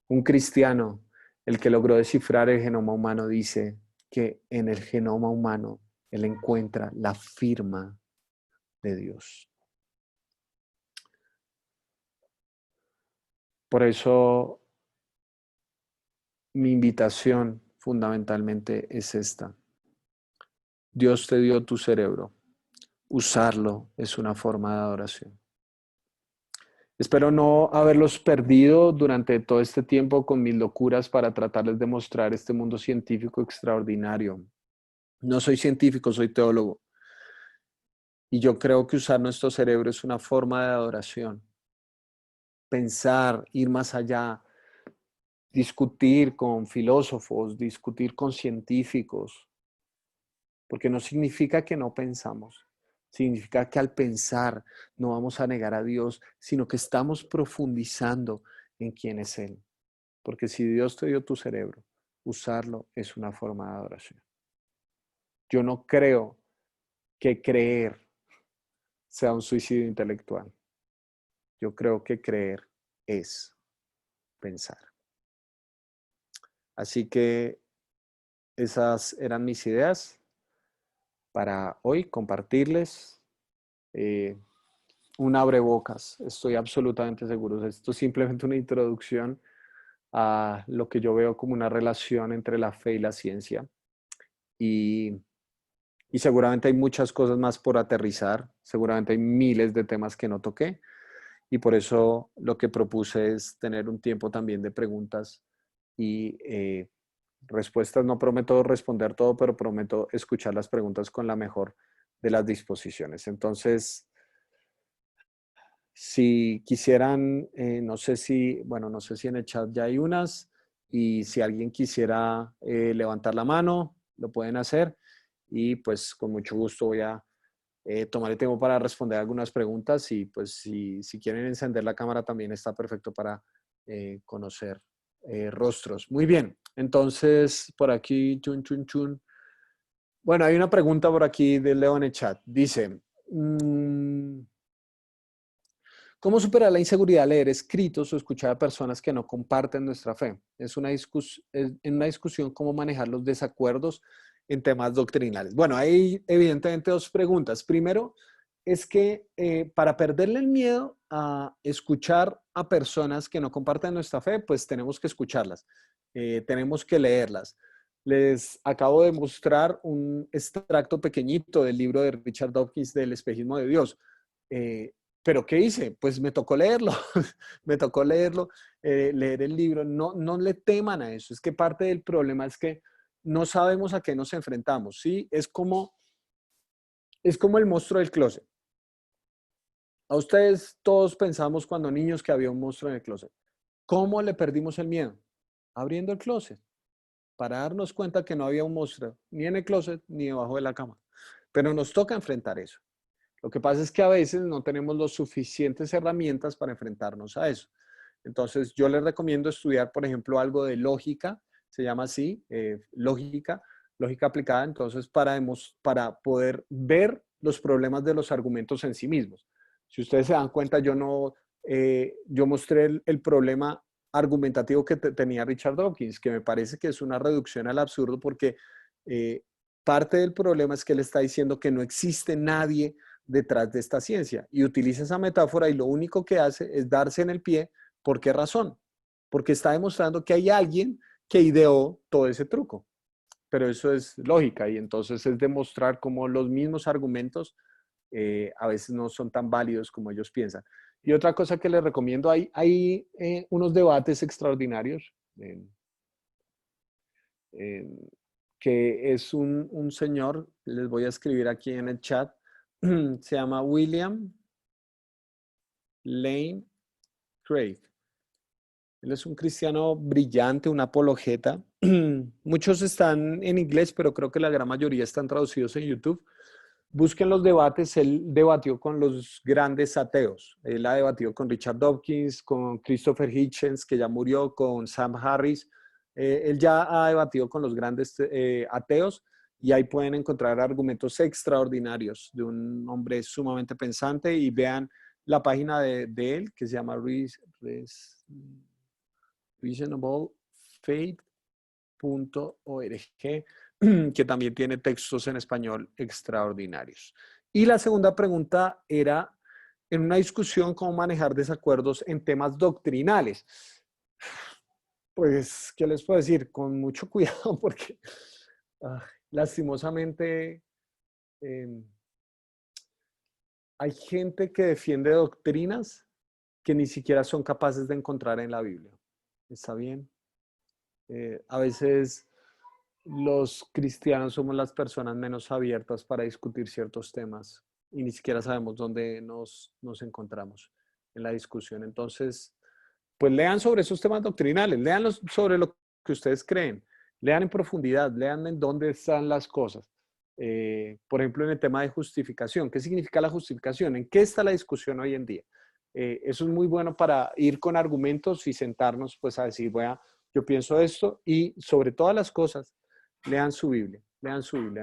un cristiano, el que logró descifrar el genoma humano, dice que en el genoma humano él encuentra la firma de Dios. Por eso mi invitación fundamentalmente es esta. Dios te dio tu cerebro. Usarlo es una forma de adoración. Espero no haberlos perdido durante todo este tiempo con mis locuras para tratarles de mostrar este mundo científico extraordinario. No soy científico, soy teólogo. Y yo creo que usar nuestro cerebro es una forma de adoración. Pensar, ir más allá, discutir con filósofos, discutir con científicos, porque no significa que no pensamos. Significa que al pensar no vamos a negar a Dios, sino que estamos profundizando en quién es Él. Porque si Dios te dio tu cerebro, usarlo es una forma de adoración. Yo no creo que creer sea un suicidio intelectual. Yo creo que creer es pensar. Así que esas eran mis ideas para hoy compartirles. Un abrebocas, estoy absolutamente seguro. Esto es simplemente una introducción a lo que yo veo como una relación entre la fe y la ciencia. Y, y seguramente hay muchas cosas más por aterrizar, seguramente hay miles de temas que no toqué. Y por eso lo que propuse es tener un tiempo también de preguntas y respuestas. No prometo responder todo, pero prometo escuchar las preguntas con la mejor de las disposiciones. Entonces, si quisieran, no sé si en el chat ya hay unas, y si alguien quisiera levantar la mano, lo pueden hacer. Y pues con mucho gusto voy a tomar el tiempo para responder algunas preguntas, y pues si quieren encender la cámara también está perfecto para conocer rostros. Muy bien, entonces por aquí, chun, chun, chun. Bueno, hay una pregunta por aquí de Leo en el chat. Dice, ¿Cómo superar la inseguridad al leer escritos o escuchar a personas que no comparten nuestra fe? Es en una discusión cómo manejar los desacuerdos en temas doctrinales. Bueno, hay evidentemente dos preguntas. Primero, es que para perderle el miedo a escuchar a personas que no comparten nuestra fe, pues tenemos que escucharlas, tenemos que leerlas. Les acabo de mostrar un extracto pequeñito del libro de Richard Dawkins del espejismo de Dios. Pero ¿qué hice? Pues me tocó leerlo, me tocó leerlo, leer el libro. No, no le teman a eso. Es que parte del problema es que no sabemos a qué nos enfrentamos, ¿sí? Es como el monstruo del closet. A ustedes todos pensamos cuando niños que había un monstruo en el closet. ¿Cómo le perdimos el miedo? Abriendo el closet para darnos cuenta que no había un monstruo ni en el closet ni debajo de la cama. Pero nos toca enfrentar eso. Lo que pasa es que a veces no tenemos las suficientes herramientas para enfrentarnos a eso. Entonces, yo les recomiendo estudiar, por ejemplo, algo de lógica, se llama así, lógica aplicada, entonces, para poder ver los problemas de los argumentos en sí mismos. Si ustedes se dan cuenta, yo mostré el problema argumentativo que tenía Richard Dawkins, que me parece que es una reducción al absurdo porque parte del problema es que él está diciendo que no existe nadie detrás de esta ciencia y utiliza esa metáfora y lo único que hace es darse en el pie. ¿Por qué razón? Porque está demostrando que hay alguien que ideó todo ese truco. Pero eso es lógica y entonces es demostrar cómo los mismos argumentos a veces no son tan válidos como ellos piensan. Y otra cosa que les recomiendo, hay unos debates extraordinarios que es un señor, les voy a escribir aquí en el chat, se llama William Lane Craig. Él es un cristiano brillante, un apologeta. Muchos están en inglés, pero creo que la gran mayoría están traducidos en YouTube. Busquen los debates. Él debatió con los grandes ateos. Él ha debatido con Richard Dawkins, con Christopher Hitchens, que ya murió, con Sam Harris. Él ya ha debatido con los grandes ateos y ahí pueden encontrar argumentos extraordinarios de un hombre sumamente pensante y vean la página de él que se llama reasonablefaith.org, que también tiene textos en español extraordinarios. Y la segunda pregunta era, en una discusión, cómo manejar desacuerdos en temas doctrinales. Pues, ¿qué les puedo decir? Con mucho cuidado porque lastimosamente hay gente que defiende doctrinas que ni siquiera son capaces de encontrar en la Biblia. ¿Está bien? A veces los cristianos somos las personas menos abiertas para discutir ciertos temas y ni siquiera sabemos dónde nos encontramos en la discusión. Entonces, pues lean sobre esos temas doctrinales, lean sobre lo que ustedes creen, lean en profundidad, lean en dónde están las cosas. Por ejemplo, en el tema de justificación. ¿Qué significa la justificación? ¿En qué está la discusión hoy en día? Eso es muy bueno para ir con argumentos y sentarnos pues a decir, bueno, yo pienso esto y sobre todas las cosas, lean su Biblia,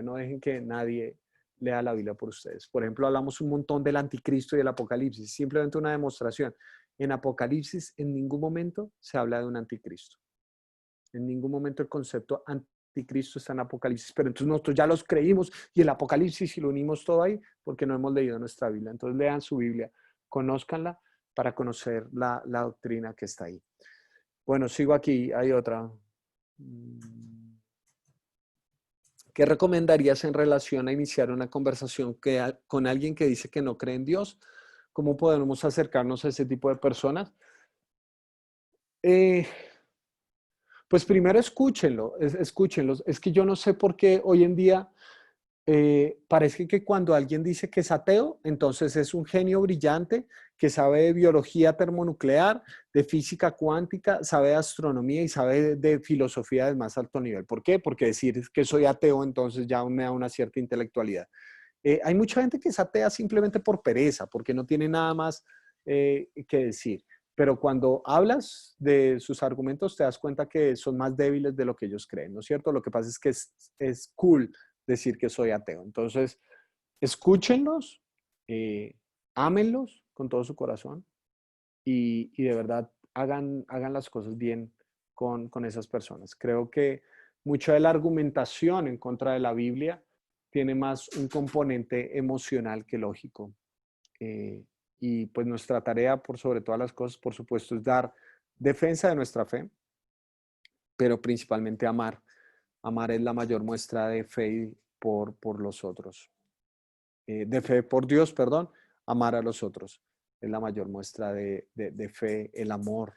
no dejen que nadie lea la Biblia por ustedes. Por ejemplo, hablamos un montón del anticristo y del apocalipsis, simplemente una demostración. En Apocalipsis en ningún momento se habla de un anticristo. En ningún momento el concepto anticristo está en Apocalipsis, pero entonces nosotros ya los creímos y el Apocalipsis y lo unimos todo ahí porque no hemos leído nuestra Biblia. Entonces lean su Biblia, conózcanla para conocer la doctrina que está ahí. Bueno, sigo aquí, hay otra. ¿Qué recomendarías en relación a iniciar una conversación con alguien que dice que no cree en Dios? ¿Cómo podemos acercarnos a ese tipo de personas? Pues primero escúchenlos. Es que yo no sé por qué hoy en día parece que cuando alguien dice que es ateo, entonces es un genio brillante que sabe de biología termonuclear, de física cuántica, sabe de astronomía y sabe de filosofía del más alto nivel. ¿Por qué? Porque decir que soy ateo entonces ya me da una cierta intelectualidad. Hay mucha gente que es atea simplemente por pereza, porque no tiene nada más que decir. Pero cuando hablas de sus argumentos te das cuenta que son más débiles de lo que ellos creen, ¿no es cierto? Lo que pasa es que es cool decir que soy ateo. Entonces, escúchenlos, ámenlos con todo su corazón, y de verdad hagan las cosas bien con esas personas. Creo que mucha de la argumentación en contra de la Biblia tiene más un componente emocional que lógico. Eh, y pues nuestra tarea, por sobre todas las cosas, por supuesto, es dar defensa de nuestra fe, pero principalmente amar. Amar es la mayor muestra de fe por los otros. De fe por Dios, perdón, amar a los otros. Es la mayor muestra de fe, el amor,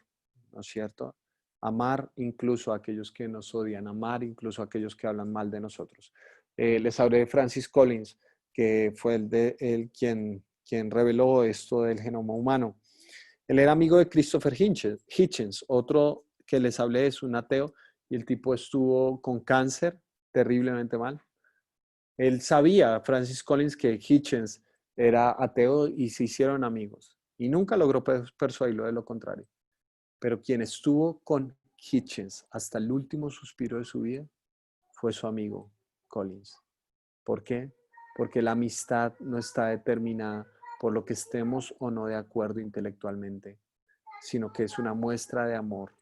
¿no es cierto? Amar incluso a aquellos que nos odian, amar incluso a aquellos que hablan mal de nosotros. Les hablé de Francis Collins, que fue quien reveló esto del genoma humano. Él era amigo de Christopher Hitchens, otro que les hablé es un ateo, y el tipo estuvo con cáncer terriblemente mal. Él sabía, Francis Collins, que Hitchens era ateo y se hicieron amigos. Y nunca logró persuadirlo de lo contrario. Pero quien estuvo con Hitchens hasta el último suspiro de su vida fue su amigo Collins. ¿Por qué? Porque la amistad no está determinada por lo que estemos o no de acuerdo intelectualmente, sino que es una muestra de amor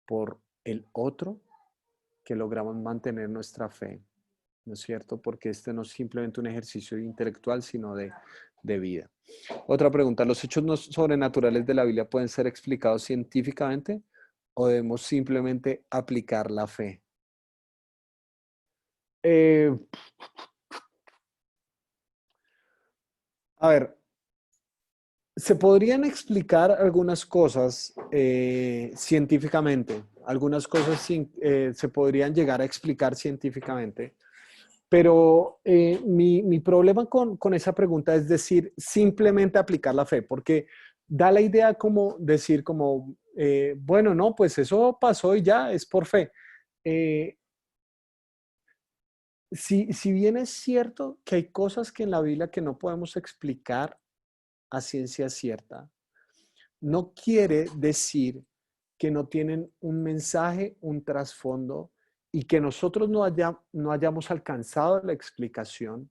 por el otro que logramos mantener nuestra fe, ¿no es cierto? Porque este no es simplemente un ejercicio intelectual, sino de vida. Otra pregunta, ¿los hechos no sobrenaturales de la Biblia pueden ser explicados científicamente o debemos simplemente aplicar la fe? Eh, a ver, se podrían explicar algunas cosas científicamente, algunas cosas se podrían llegar a explicar científicamente, pero mi problema con esa pregunta es decir, simplemente aplicar la fe, porque da la idea como decir como, bueno, no, pues eso pasó y ya, es por fe. Eh, si bien es cierto que hay cosas que en la Biblia que no podemos explicar a ciencia cierta, no quiere decir que no tienen un mensaje, un trasfondo y que nosotros no hayamos alcanzado la explicación,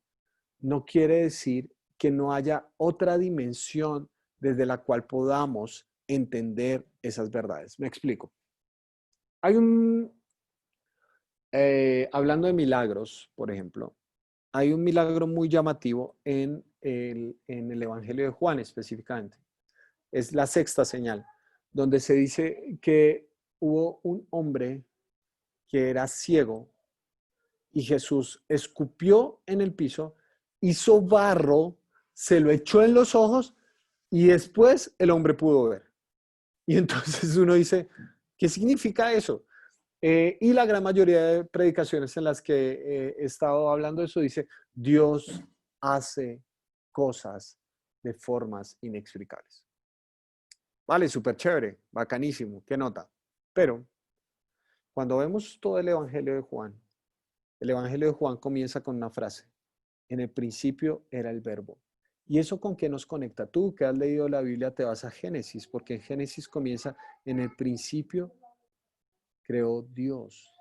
no quiere decir que no haya otra dimensión desde la cual podamos entender esas verdades. Me explico. Hay hablando de milagros, por ejemplo, hay un milagro muy llamativo en el Evangelio de Juan específicamente. Es la sexta señal, donde se dice que hubo un hombre que era ciego y Jesús escupió en el piso, hizo barro, se lo echó en los ojos y después el hombre pudo ver. Y entonces uno dice, ¿qué significa eso? Y la gran mayoría de predicaciones en las que he estado hablando de eso dice, Dios hace cosas de formas inexplicables. Vale, súper chévere, bacanísimo, qué nota. Pero cuando vemos todo el Evangelio de Juan comienza con una frase. En el principio era el verbo. ¿Y eso con qué nos conecta? Tú que has leído la Biblia te vas a Génesis, porque en Génesis comienza en el principio creó Dios.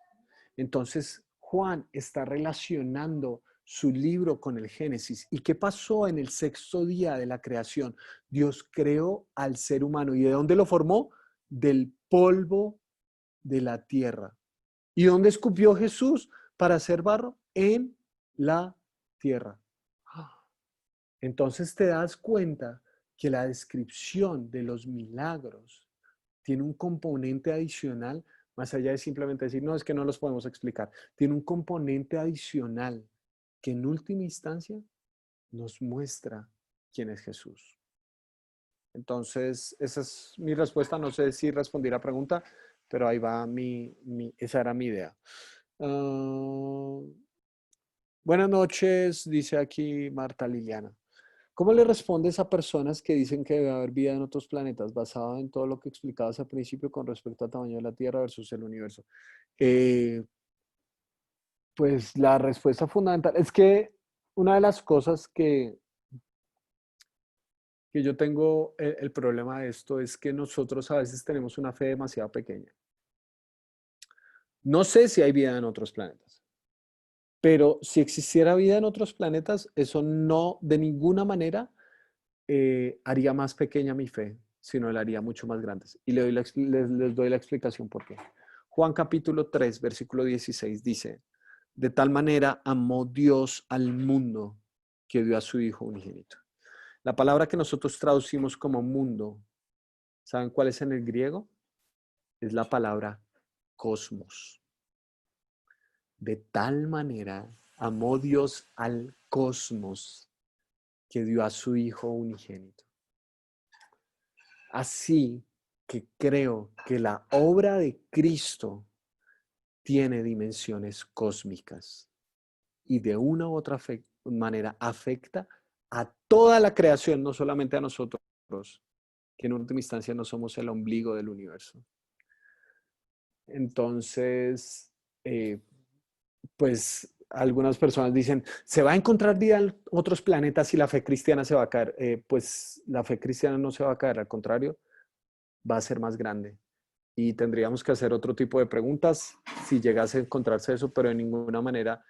Entonces Juan está relacionando su libro con el Génesis. ¿Y qué pasó en el sexto día de la creación? Dios creó al ser humano. ¿Y de dónde lo formó? Del polvo de la tierra. ¿Y dónde escupió Jesús para hacer barro? En la tierra. Entonces te das cuenta que la descripción de los milagros tiene un componente adicional, más allá de simplemente decir, no, es que no los podemos explicar. Tiene un componente adicional que en última instancia nos muestra quién es Jesús. Entonces, esa es mi respuesta. No sé si respondí la pregunta, pero ahí va esa era mi idea. Buenas noches, dice aquí Marta Liliana. ¿Cómo le respondes a personas que dicen que debe haber vida en otros planetas basado en todo lo que explicabas al principio con respecto al tamaño de la Tierra versus el universo? Eh, pues la respuesta fundamental es que una de las cosas que yo tengo el problema de esto es que nosotros a veces tenemos una fe demasiado pequeña. No sé si hay vida en otros planetas, pero si existiera vida en otros planetas, eso no de ninguna manera haría más pequeña mi fe. sino las haría mucho más grandes. Y les doy la explicación por qué. Juan capítulo 3, versículo 16 dice, de tal manera amó Dios al mundo que dio a su Hijo unigénito. La palabra que nosotros traducimos como mundo, ¿saben cuál es en el griego? Es la palabra cosmos. De tal manera amó Dios al cosmos que dio a su Hijo unigénito. Así que creo que la obra de Cristo tiene dimensiones cósmicas y de una u otra manera afecta a toda la creación, no solamente a nosotros, que en última instancia no somos el ombligo del universo. Entonces, pues algunas personas dicen, ¿se va a encontrar vida en otros planetas y la fe cristiana se va a caer? Pues la fe cristiana no se va a caer, al contrario, va a ser más grande. Y tendríamos que hacer otro tipo de preguntas si llegase a encontrarse eso, pero de ninguna manera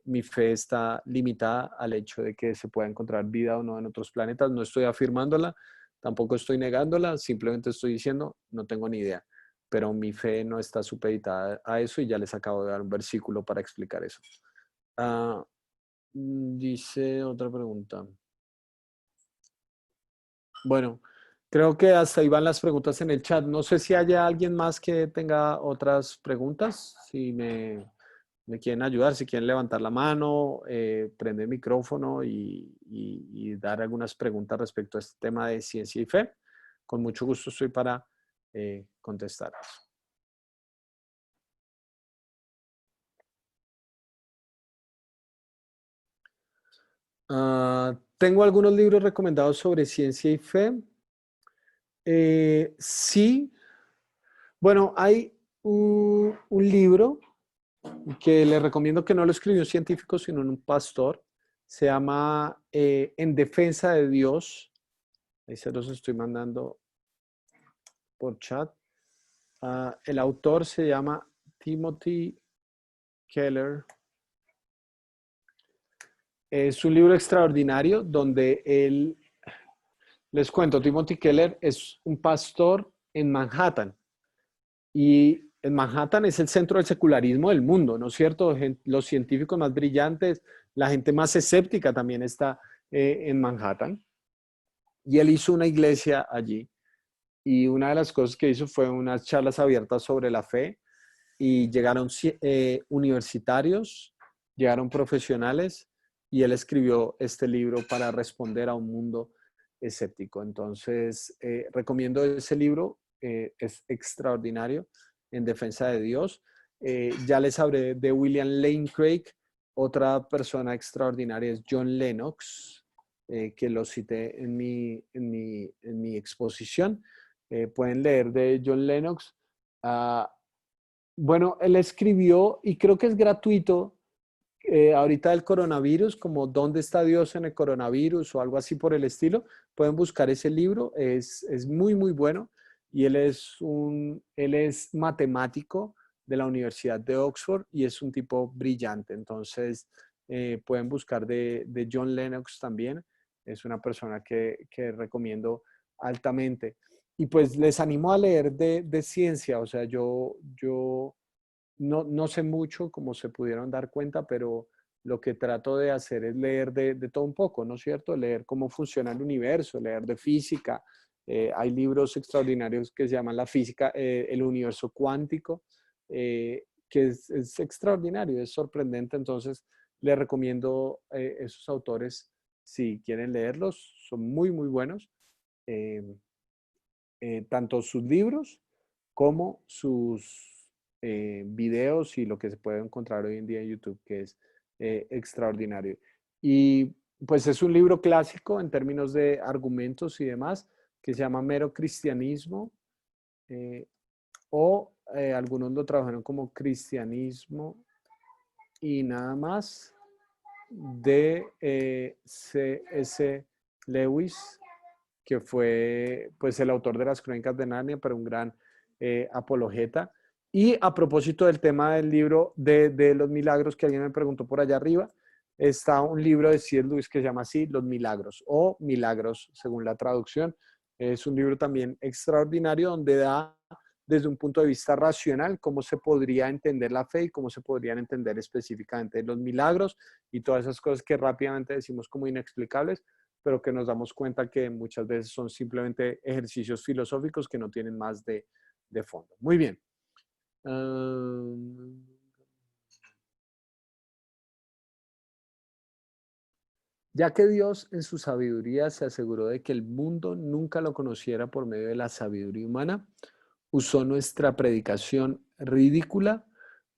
mi fe está limitada al hecho de que se pueda encontrar vida o no en otros planetas. No estoy afirmándola, tampoco estoy negándola, simplemente estoy diciendo, no tengo ni idea. Pero mi fe no está supeditada a eso y ya les acabo de dar un versículo para explicar eso. Dice otra pregunta. Bueno, creo que hasta ahí van las preguntas en el chat. No sé si haya alguien más que tenga otras preguntas. Si me quieren ayudar, si quieren levantar la mano, prender el micrófono y dar algunas preguntas respecto a este tema de ciencia y fe. Con mucho gusto estoy para contestarlas. Tengo algunos libros recomendados sobre ciencia y fe. Sí. Bueno, hay un libro que le recomiendo, que no lo escribió un científico, sino un pastor. Se llama En defensa de Dios. Ahí se los estoy mandando por chat. El autor se llama Timothy Keller. Es un libro extraordinario donde él, les cuento, Timothy Keller es un pastor en Manhattan. Y en Manhattan es el centro del secularismo del mundo, ¿no es cierto? Los científicos más brillantes, la gente más escéptica también está en Manhattan. Y él hizo una iglesia allí. Y una de las cosas que hizo fue unas charlas abiertas sobre la fe. Y llegaron universitarios, llegaron profesionales, y él escribió este libro para responder a un mundo escéptico. Entonces, recomiendo ese libro, es extraordinario, En defensa de Dios. Ya les hablé de William Lane Craig. Otra persona extraordinaria es John Lennox, que lo cité en mi exposición. Pueden leer de John Lennox. Bueno, él escribió, y creo que es gratuito, ahorita del coronavirus, como ¿Dónde está Dios en el coronavirus? O algo así por el estilo. Pueden buscar ese libro, es muy, muy bueno. Y él es matemático de la Universidad de Oxford y es un tipo brillante. Entonces, pueden buscar de John Lennox también. Es una persona que recomiendo altamente. Y pues les animo a leer de ciencia. O sea, yo no sé mucho, como se pudieron dar cuenta, pero lo que trato de hacer es leer de todo un poco, ¿no es cierto? Leer cómo funciona el universo, leer de física. Hay libros extraordinarios que se llaman La física, el universo cuántico, que es extraordinario, es sorprendente. Entonces, les recomiendo esos autores si quieren leerlos, son muy, muy buenos. Tanto sus libros como sus videos y lo que se puede encontrar hoy en día en YouTube, que es extraordinario. Y pues es un libro clásico en términos de argumentos y demás, que se llama Mero Cristianismo, algunos lo trabajaron como Cristianismo y nada más, de C.S. Lewis, que fue pues el autor de las Crónicas de Narnia, pero un gran apologeta. Y a propósito del tema del libro de los milagros, que alguien me preguntó por allá arriba, está un libro de C.S. Lewis que se llama así, Los Milagros, o Milagros, según la traducción. Es un libro también extraordinario donde da desde un punto de vista racional cómo se podría entender la fe y cómo se podrían entender específicamente los milagros y todas esas cosas que rápidamente decimos como inexplicables, pero que nos damos cuenta que muchas veces son simplemente ejercicios filosóficos que no tienen más de fondo. Muy bien. Ya que Dios en su sabiduría se aseguró de que el mundo nunca lo conociera por medio de la sabiduría humana, usó nuestra predicación ridícula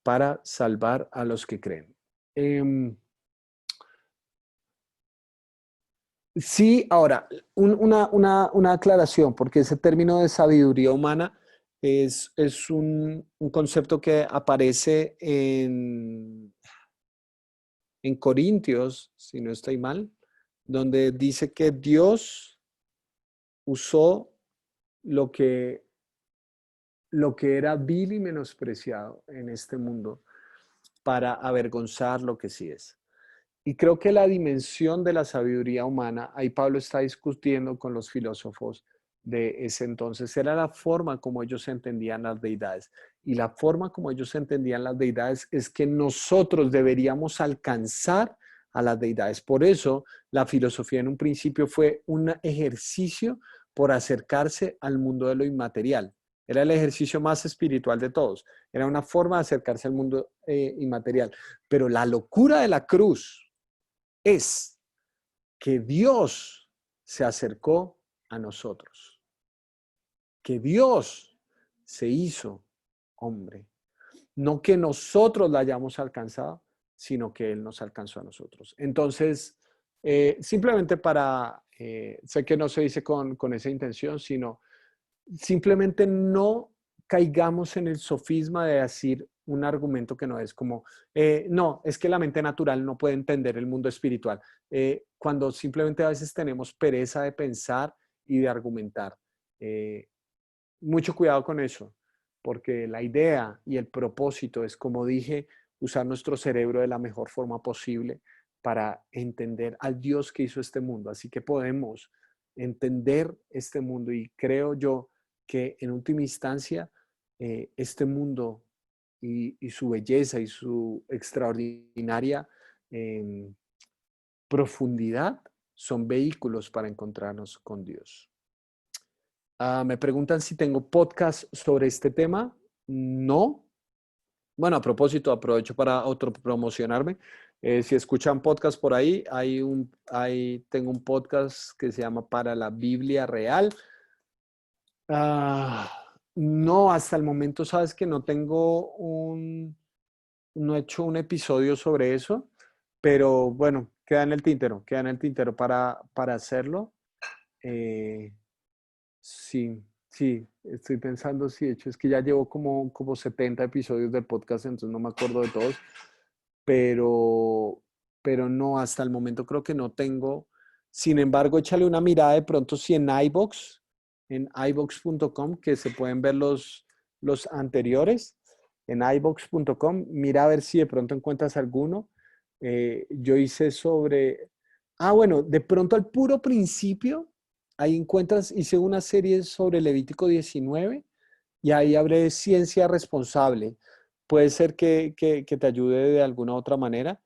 para salvar a los que creen. Sí, ahora, una aclaración, porque ese término de sabiduría humana es un concepto que aparece en Corintios, si no estoy mal, donde dice que Dios usó lo que, lo que era vil y menospreciado en este mundo para avergonzar lo que sí es. Y creo que la dimensión de la sabiduría humana, ahí Pablo está discutiendo con los filósofos de ese entonces, era la forma como ellos entendían las deidades. Y la forma como ellos entendían las deidades es que nosotros deberíamos alcanzar a las deidades. Por eso la filosofía en un principio fue un ejercicio por acercarse al mundo de lo inmaterial. Era el ejercicio más espiritual de todos. Era una forma de acercarse al mundo inmaterial. Pero la locura de la cruz es que Dios se acercó a nosotros, que Dios se hizo hombre, no que nosotros la hayamos alcanzado, sino que Él nos alcanzó a nosotros. Entonces, simplemente sé que no se dice con esa intención, sino simplemente no caigamos en el sofisma de decir un argumento que no es como, no, es que la mente natural no puede entender el mundo espiritual, cuando simplemente a veces tenemos pereza de pensar y de argumentar. Mucho cuidado con eso, porque la idea y el propósito es, como dije, usar nuestro cerebro de la mejor forma posible para entender al Dios que hizo este mundo. Así que podemos entender este mundo y creo yo que en última instancia este mundo y su belleza y su extraordinaria eh, profundidad son vehículos para encontrarnos con Dios. Me preguntan si tengo podcast sobre este tema. No. Bueno, a propósito, aprovecho para autopromocionarme. Si escuchan podcast por ahí, tengo un podcast que se llama Para la Biblia Real. No, hasta el momento sabes que no he hecho un episodio sobre eso, pero bueno, queda en el tintero para hacerlo. Sí, sí, estoy pensando, sí, de hecho es que ya llevo como 70 episodios del podcast, entonces no me acuerdo de todos, pero, pero no, hasta el momento creo que no tengo. Sin embargo, échale una mirada de pronto si en iVoox.com, que se pueden ver los anteriores, en iVoox.com, mira a ver si de pronto encuentras alguno. Yo hice bueno, de pronto al puro principio, ahí hice una serie sobre Levítico 19 y ahí hablé de ciencia responsable. Puede ser que te ayude de alguna otra manera,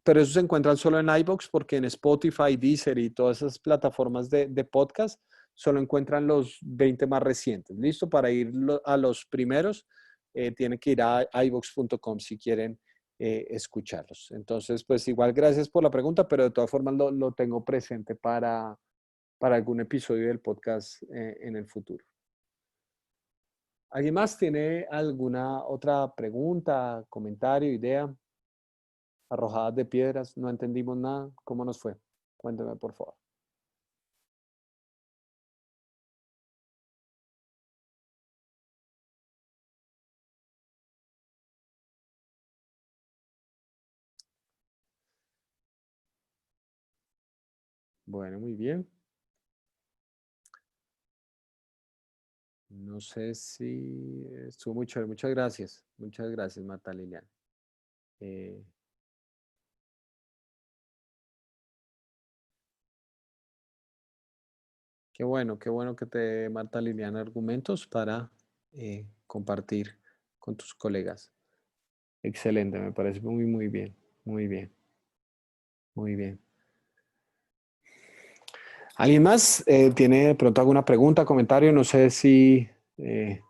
pero eso se encuentran solo en iVoox porque en Spotify, Deezer y todas esas plataformas de podcast solo encuentran los 20 más recientes. ¿Listo? Para ir a los primeros, tienen que ir a iVoox.com si quieren escucharlos. Entonces, pues igual gracias por la pregunta, pero de todas formas lo tengo presente para algún episodio del podcast en el futuro. ¿Alguien más tiene alguna otra pregunta, comentario, idea? Arrojadas de piedras, no entendimos nada. ¿Cómo nos fue? Cuénteme, por favor. Bueno, muy bien. No sé si estuvo muy chévere. Muchas gracias. Muchas gracias, Marta Liliana. Eh, qué bueno que te dé Marta Liliana argumentos para compartir con tus colegas. Excelente, me parece muy, muy bien, muy bien, muy bien. ¿Alguien más tiene de pronto alguna pregunta, comentario? No sé si eh,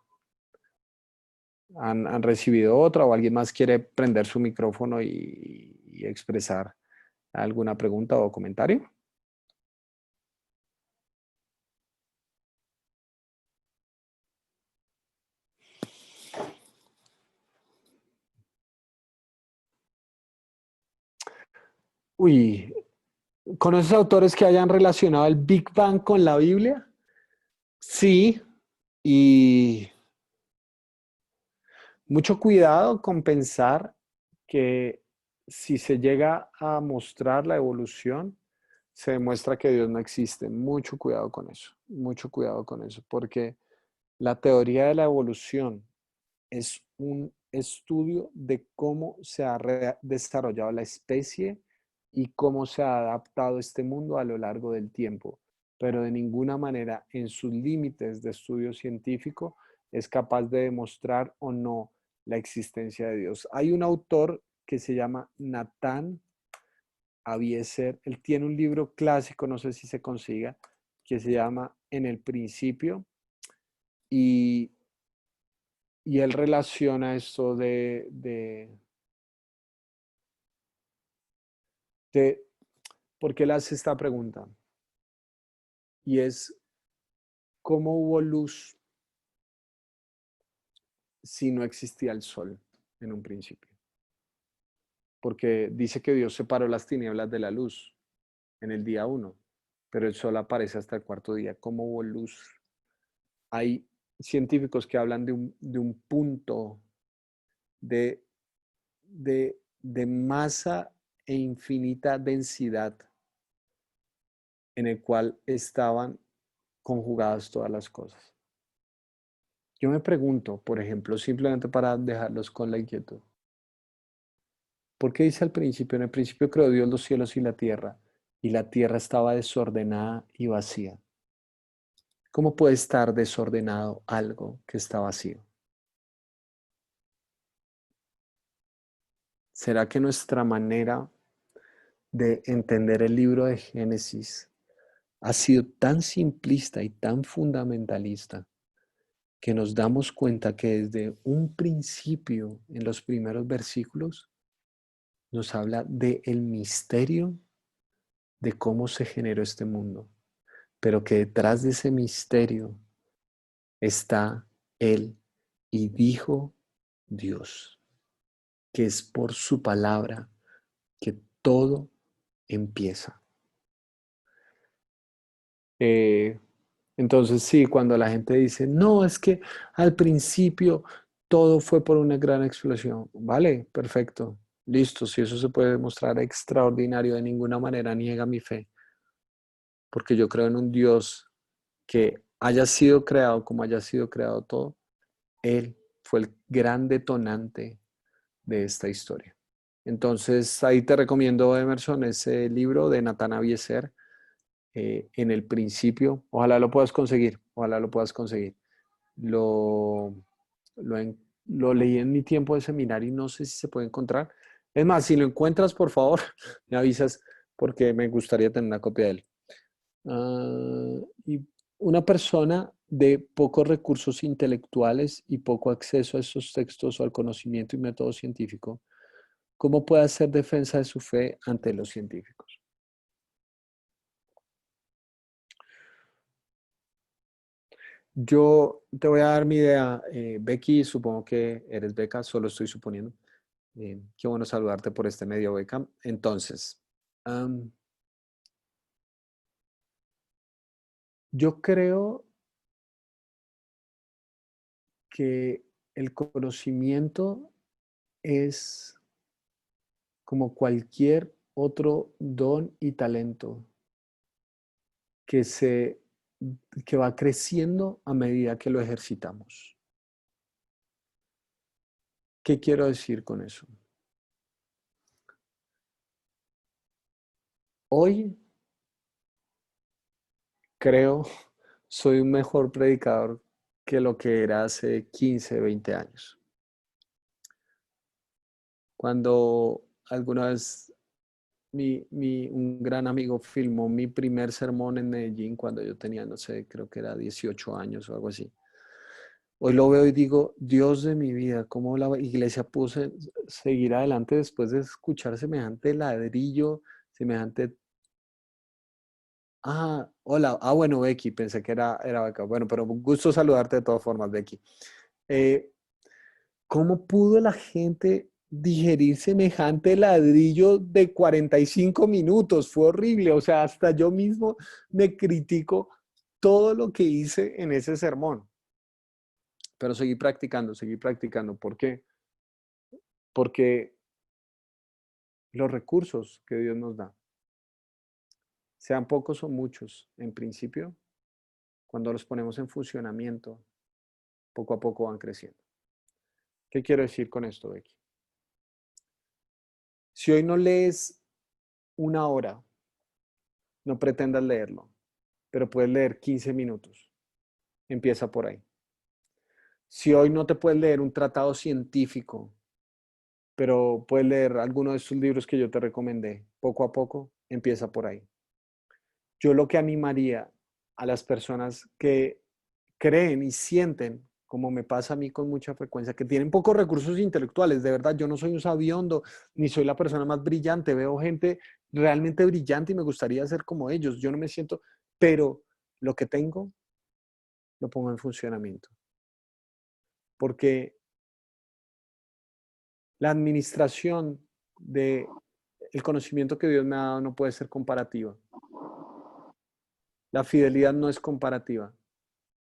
han recibido otra o alguien más quiere prender su micrófono y expresar alguna pregunta o comentario. Uy, ¿conoces autores que hayan relacionado el Big Bang con la Biblia? Sí, y mucho cuidado con pensar que si se llega a mostrar la evolución, se demuestra que Dios no existe. Mucho cuidado con eso, porque la teoría de la evolución es un estudio de cómo se ha desarrollado la especie y cómo se ha adaptado este mundo a lo largo del tiempo, pero de ninguna manera en sus límites de estudio científico es capaz de demostrar o no la existencia de Dios. Hay un autor que se llama Nathan Avieser, él tiene un libro clásico, no sé si se consiga, que se llama En el principio, y él relaciona esto de, porque él hace esta pregunta, y es, ¿cómo hubo luz si no existía el sol en un principio? Porque dice que Dios separó las tinieblas de la luz en el día uno, pero el sol aparece hasta el cuarto día. ¿Cómo hubo luz? Hay científicos que hablan de un punto de, de masa e infinita densidad en el cual estaban conjugadas todas las cosas. Yo me pregunto, por ejemplo, simplemente para dejarlos con la inquietud, ¿por qué dice al principio, en el principio creó Dios los cielos y la tierra estaba desordenada y vacía? ¿Cómo puede estar desordenado algo que está vacío? ¿Será que nuestra manera de entender el libro de Génesis ha sido tan simplista y tan fundamentalista que nos damos cuenta que desde un principio, en los primeros versículos, nos habla del misterio de cómo se generó este mundo, pero que detrás de ese misterio está Él y dijo Dios, que es por su palabra que todo empieza. Eh, entonces sí, cuando la gente dice, no, es que al principio todo fue por una gran explosión, vale, perfecto, listo, si eso se puede demostrar extraordinario, de ninguna manera niega mi fe, porque yo creo en un Dios que haya sido creado como haya sido creado todo, Él fue el gran detonante de esta historia. Entonces, ahí te recomiendo, Emerson, ese libro de Nathan Avieser, En el principio. Ojalá lo puedas conseguir, ojalá lo puedas conseguir. Lo, lo leí en mi tiempo de seminario y no sé si se puede encontrar. Es más, si lo encuentras, por favor, me avisas porque me gustaría tener una copia de él. Y una persona de pocos recursos intelectuales y poco acceso a esos textos o al conocimiento y método científico, ¿cómo puede hacer defensa de su fe ante los científicos? Yo te voy a dar mi idea, Becky, supongo que eres Beca, solo estoy suponiendo. Qué bueno saludarte por este medio, Beca. Entonces, yo creo que el conocimiento es como cualquier otro don y talento que que va creciendo a medida que lo ejercitamos. ¿Qué quiero decir con eso? Hoy creo soy un mejor predicador que lo que era hace 15, 20 años. Cuando alguna vez un gran amigo filmó mi primer sermón en Medellín cuando yo tenía, no sé, creo que era 18 años o algo así. Hoy lo veo y digo, Dios de mi vida, ¿cómo la iglesia pudo seguir adelante después de escuchar semejante ladrillo, semejante... Ah, hola. Ah, bueno, Becky, pensé que era Beca. Bueno, pero un gusto saludarte de todas formas, Becky. Eh, ¿Cómo pudo la gente digerir semejante ladrillo de 45 minutos? Fue horrible. O sea, hasta yo mismo me critico todo lo que hice en ese sermón. Pero seguí practicando, seguí practicando. ¿Por qué? Porque los recursos que Dios nos da, sean pocos o muchos, en principio, cuando los ponemos en funcionamiento, poco a poco van creciendo. ¿Qué quiero decir con esto, Becky? Si hoy no lees una hora, no pretendas leerlo, pero puedes leer 15 minutos. Empieza por ahí. Si hoy no te puedes leer un tratado científico, pero puedes leer alguno de estos libros que yo te recomendé, poco a poco, empieza por ahí. Yo lo que animaría a las personas que creen y sienten, como me pasa a mí con mucha frecuencia, que tienen pocos recursos intelectuales. De verdad, yo no soy un sabiondo, ni soy la persona más brillante. Veo gente realmente brillante y me gustaría ser como ellos. Yo no me siento, pero lo que tengo, lo pongo en funcionamiento. Porque la administración del conocimiento que Dios me ha dado no puede ser comparativa. La fidelidad no es comparativa.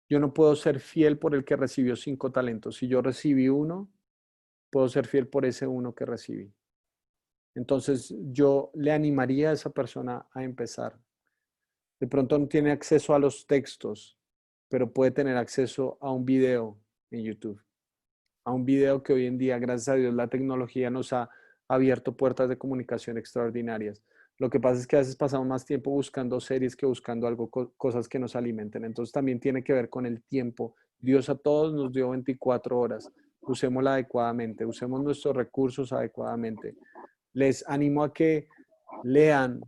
Yo no puedo ser fiel por el que recibió 5 talentos. Si yo recibí uno, puedo ser fiel por ese uno que recibí. Entonces yo le animaría a esa persona a empezar. De pronto no tiene acceso a los textos, pero puede tener acceso a un video en YouTube. A un video que hoy en día, gracias a Dios, la tecnología nos ha abierto puertas de comunicación extraordinarias. Lo que pasa es que a veces pasamos más tiempo buscando series que buscando algo, cosas que nos alimenten. Entonces también tiene que ver con el tiempo. Dios a todos nos dio 24 horas. Usémosla adecuadamente, usemos nuestros recursos adecuadamente. Les animo a que lean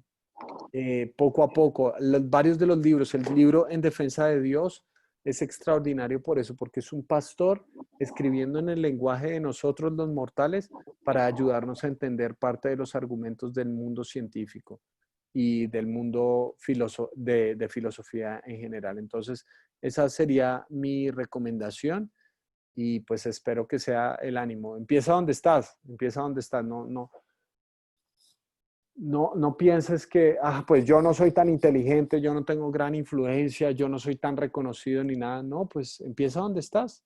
poco a poco varios de los libros. El libro En Defensa de Dios es extraordinario por eso, porque es un pastor escribiendo en el lenguaje de nosotros los mortales para ayudarnos a entender parte de los argumentos del mundo científico y del mundo de filosofía en general. Entonces, esa sería mi recomendación y pues espero que sea el ánimo. Empieza donde estás, no pienses que, pues yo no soy tan inteligente, yo no tengo gran influencia, yo no soy tan reconocido ni nada. No, pues empieza donde estás.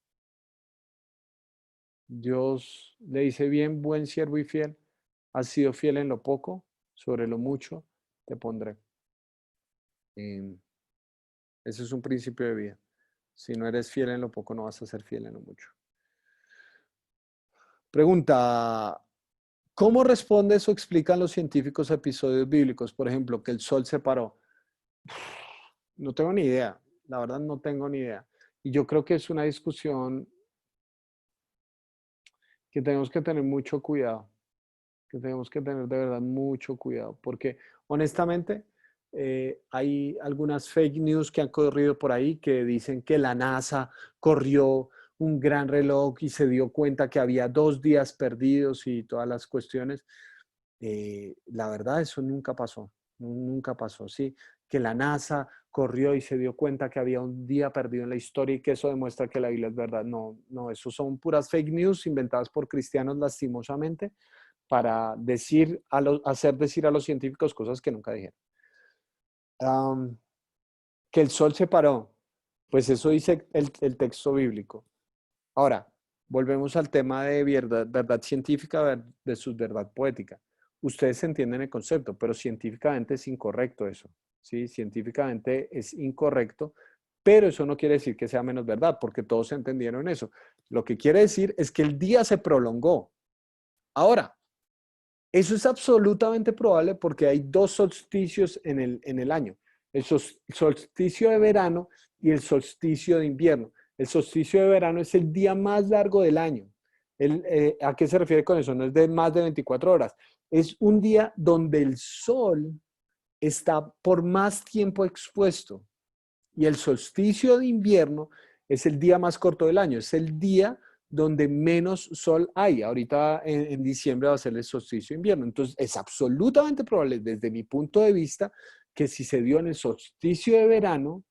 Dios le dice, bien, buen siervo y fiel, has sido fiel en lo poco, sobre lo mucho te pondré. Ese es un principio de vida. Si no eres fiel en lo poco, no vas a ser fiel en lo mucho. Pregunta, ¿cómo respondes o explican los científicos a episodios bíblicos? Por ejemplo, que el sol se paró. No tengo ni idea, la verdad no tengo ni idea. Y yo creo que es una discusión que tenemos que tener mucho cuidado, que tenemos que tener de verdad mucho cuidado, porque honestamente hay algunas fake news que han corrido por ahí que dicen que la NASA corrió un gran reloj y se dio cuenta que había 2 días perdidos y todas las cuestiones. La verdad, eso nunca pasó, nunca pasó, ¿sí? Que la NASA corrió y se dio cuenta que había un día perdido en la historia y que eso demuestra que la Biblia es verdad. No, no, eso son puras fake news inventadas por cristianos lastimosamente para hacer decir a los científicos cosas que nunca dijeron. Que el sol se paró, pues eso dice el texto bíblico. Ahora, volvemos al tema de verdad científica versus verdad poética. Ustedes entienden el concepto, pero científicamente es incorrecto eso. ¿Sí? Científicamente es incorrecto, pero eso no quiere decir que sea menos verdad, porque todos entendieron eso. Lo que quiere decir es que el día se prolongó. Ahora, eso es absolutamente probable porque hay 2 solsticios en el año. solsticio de verano y el solsticio de invierno. El solsticio de verano es el día más largo del año. ¿A qué se refiere con eso? No es de más de 24 horas. Es un día donde el sol está por más tiempo expuesto. Y el solsticio de invierno es el día más corto del año. Es el día donde menos sol hay. Ahorita en diciembre va a ser el solsticio de invierno. Entonces, es absolutamente probable, desde mi punto de vista, que si se dio en el solsticio de verano,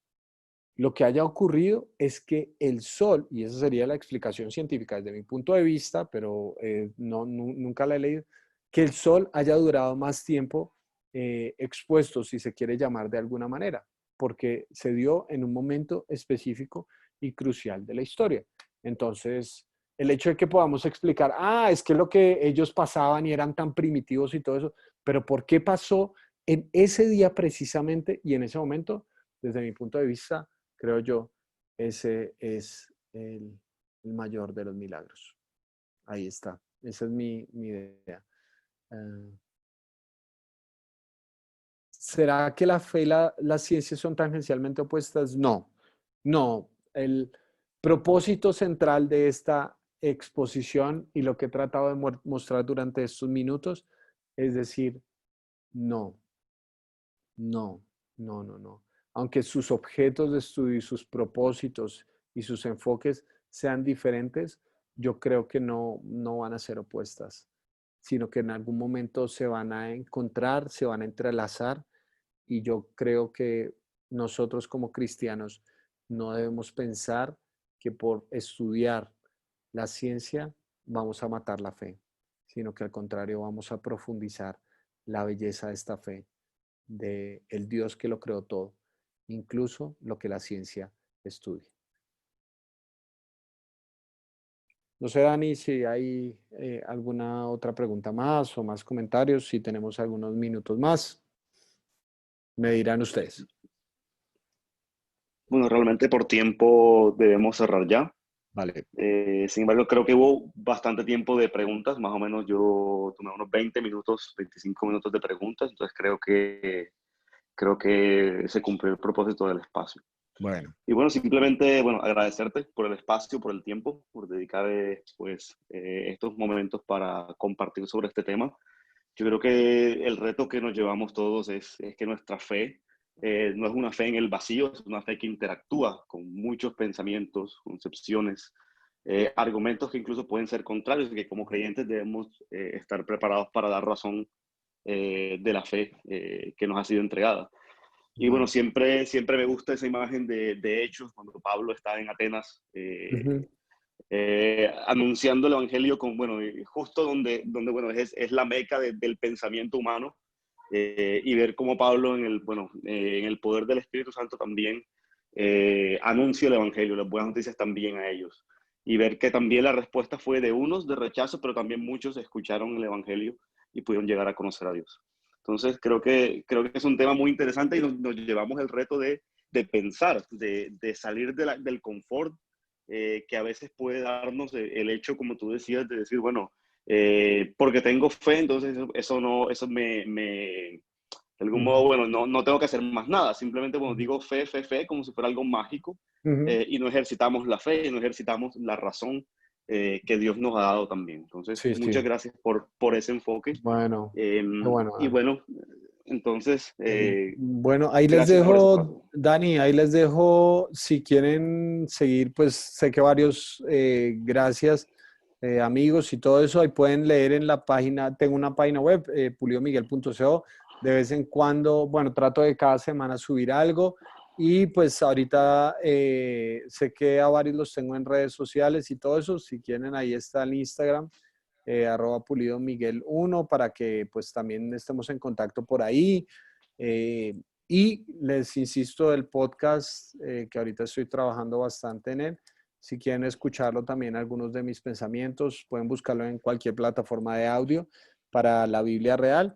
lo que haya ocurrido es que el sol, y esa sería la explicación científica desde mi punto de vista, pero nunca la he leído, que el sol haya durado más tiempo expuesto, si se quiere llamar de alguna manera, porque se dio en un momento específico y crucial de la historia. Entonces, el hecho de que podamos explicar, es que lo que ellos pasaban y eran tan primitivos y todo eso, pero ¿por qué pasó en ese día precisamente y en ese momento? Desde mi punto de vista, creo yo, ese es el mayor de los milagros. Ahí está. Esa es mi idea. ¿Será que la fe y la ciencia son tangencialmente opuestas? No, no. El propósito central de esta exposición y lo que he tratado de mostrar durante estos minutos es decir, no, no, no. Aunque sus objetos de estudio y sus propósitos y sus enfoques sean diferentes, yo creo que no van a ser opuestas, sino que en algún momento se van a encontrar, se van a entrelazar y yo creo que nosotros como cristianos no debemos pensar que por estudiar la ciencia vamos a matar la fe, sino que al contrario vamos a profundizar la belleza de esta fe de el Dios que lo creó todo, incluso lo que la ciencia estudia. No sé, Dani, si hay alguna otra pregunta más o más comentarios, si tenemos algunos minutos más, me dirán ustedes. Bueno, realmente por tiempo debemos cerrar ya. Vale. Sin embargo, creo que hubo bastante tiempo de preguntas, más o menos yo tomé unos 20 minutos, 25 minutos de preguntas, entonces creo que se cumplió el propósito del espacio. Bueno. Y bueno, simplemente, bueno, agradecerte por el espacio, por el tiempo, por dedicar estos momentos para compartir sobre este tema. Yo creo que el reto que nos llevamos todos es que nuestra fe no es una fe en el vacío, es una fe que interactúa con muchos pensamientos, concepciones, argumentos que incluso pueden ser contrarios y que como creyentes debemos estar preparados para dar razón de la fe que nos ha sido entregada. Y bueno, siempre me gusta esa imagen de Hechos, cuando Pablo está en Atenas anunciando el Evangelio con, bueno, justo bueno, es la meca del pensamiento humano, y ver cómo Pablo en el poder del Espíritu Santo también anuncia el Evangelio, las buenas noticias también a ellos. Y ver que también la respuesta fue de unos de rechazo, pero también muchos escucharon el Evangelio y pudieron llegar a conocer a Dios. Entonces, creo que es un tema muy interesante y nos llevamos el reto de pensar, de salir del confort que a veces puede darnos el hecho, como tú decías, de decir, bueno, porque tengo fe, entonces eso de algún modo, bueno, no tengo que hacer más nada, simplemente, bueno, digo fe, como si fuera algo mágico, y no ejercitamos la fe, no ejercitamos la razón que Dios nos ha dado también. Entonces, Sí, muchas sí. gracias por ese enfoque. Bueno, bueno, Y Dani. bueno, entonces, Bueno, ahí les gracias por este dejo, rato. Dani, ahí les dejo, si quieren seguir, pues sé que varios, gracias, amigos y todo eso, ahí pueden leer en la página, tengo una página web, pulidomiguel.co, de vez en cuando, bueno, trato de cada semana subir algo y pues ahorita sé que a varios los tengo en redes sociales y todo eso, si quieren, ahí está el Instagram. @pulidomiguel1 para que pues también estemos en contacto por ahí. Y les insisto, el podcast, que ahorita estoy trabajando bastante en él, si quieren escucharlo también, algunos de mis pensamientos, pueden buscarlo en cualquier plataforma de audio para la Biblia Real.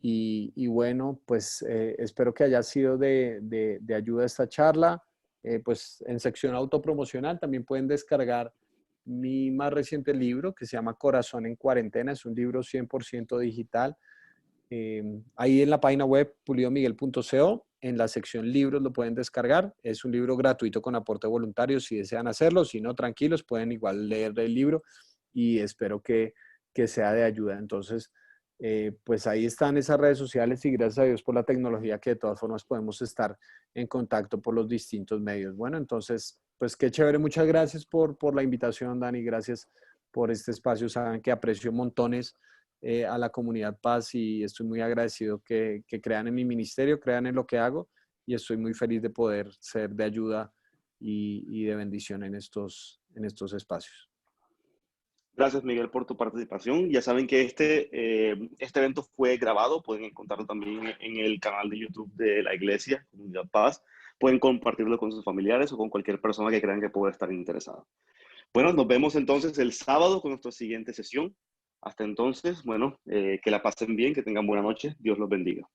Y bueno, pues espero que haya sido de ayuda esta charla. Pues en sección autopromocional también pueden descargar mi más reciente libro que se llama Corazón en Cuarentena. Es un libro 100% digital. Ahí en la página web pulidomiguel.co en la sección libros lo pueden descargar. Es un libro gratuito con aporte voluntario si desean hacerlo. Si no, tranquilos, pueden igual leer el libro y espero que sea de ayuda. Entonces, pues ahí están esas redes sociales y gracias a Dios por la tecnología que de todas formas podemos estar en contacto por los distintos medios. Bueno, entonces, pues qué chévere. Muchas gracias por la invitación, Dani. Gracias por este espacio. Saben que aprecio montones a la comunidad Paz y estoy muy agradecido que crean en mi ministerio, crean en lo que hago y estoy muy feliz de poder ser de ayuda y de bendición en estos espacios. Gracias, Miguel, por tu participación. Ya saben que este evento fue grabado. Pueden encontrarlo también en el canal de YouTube de la Iglesia, Comunidad Paz. Pueden compartirlo con sus familiares o con cualquier persona que crean que pueda estar interesada. Bueno, nos vemos entonces el sábado con nuestra siguiente sesión. Hasta entonces, bueno, que la pasen bien, que tengan buena noche. Dios los bendiga.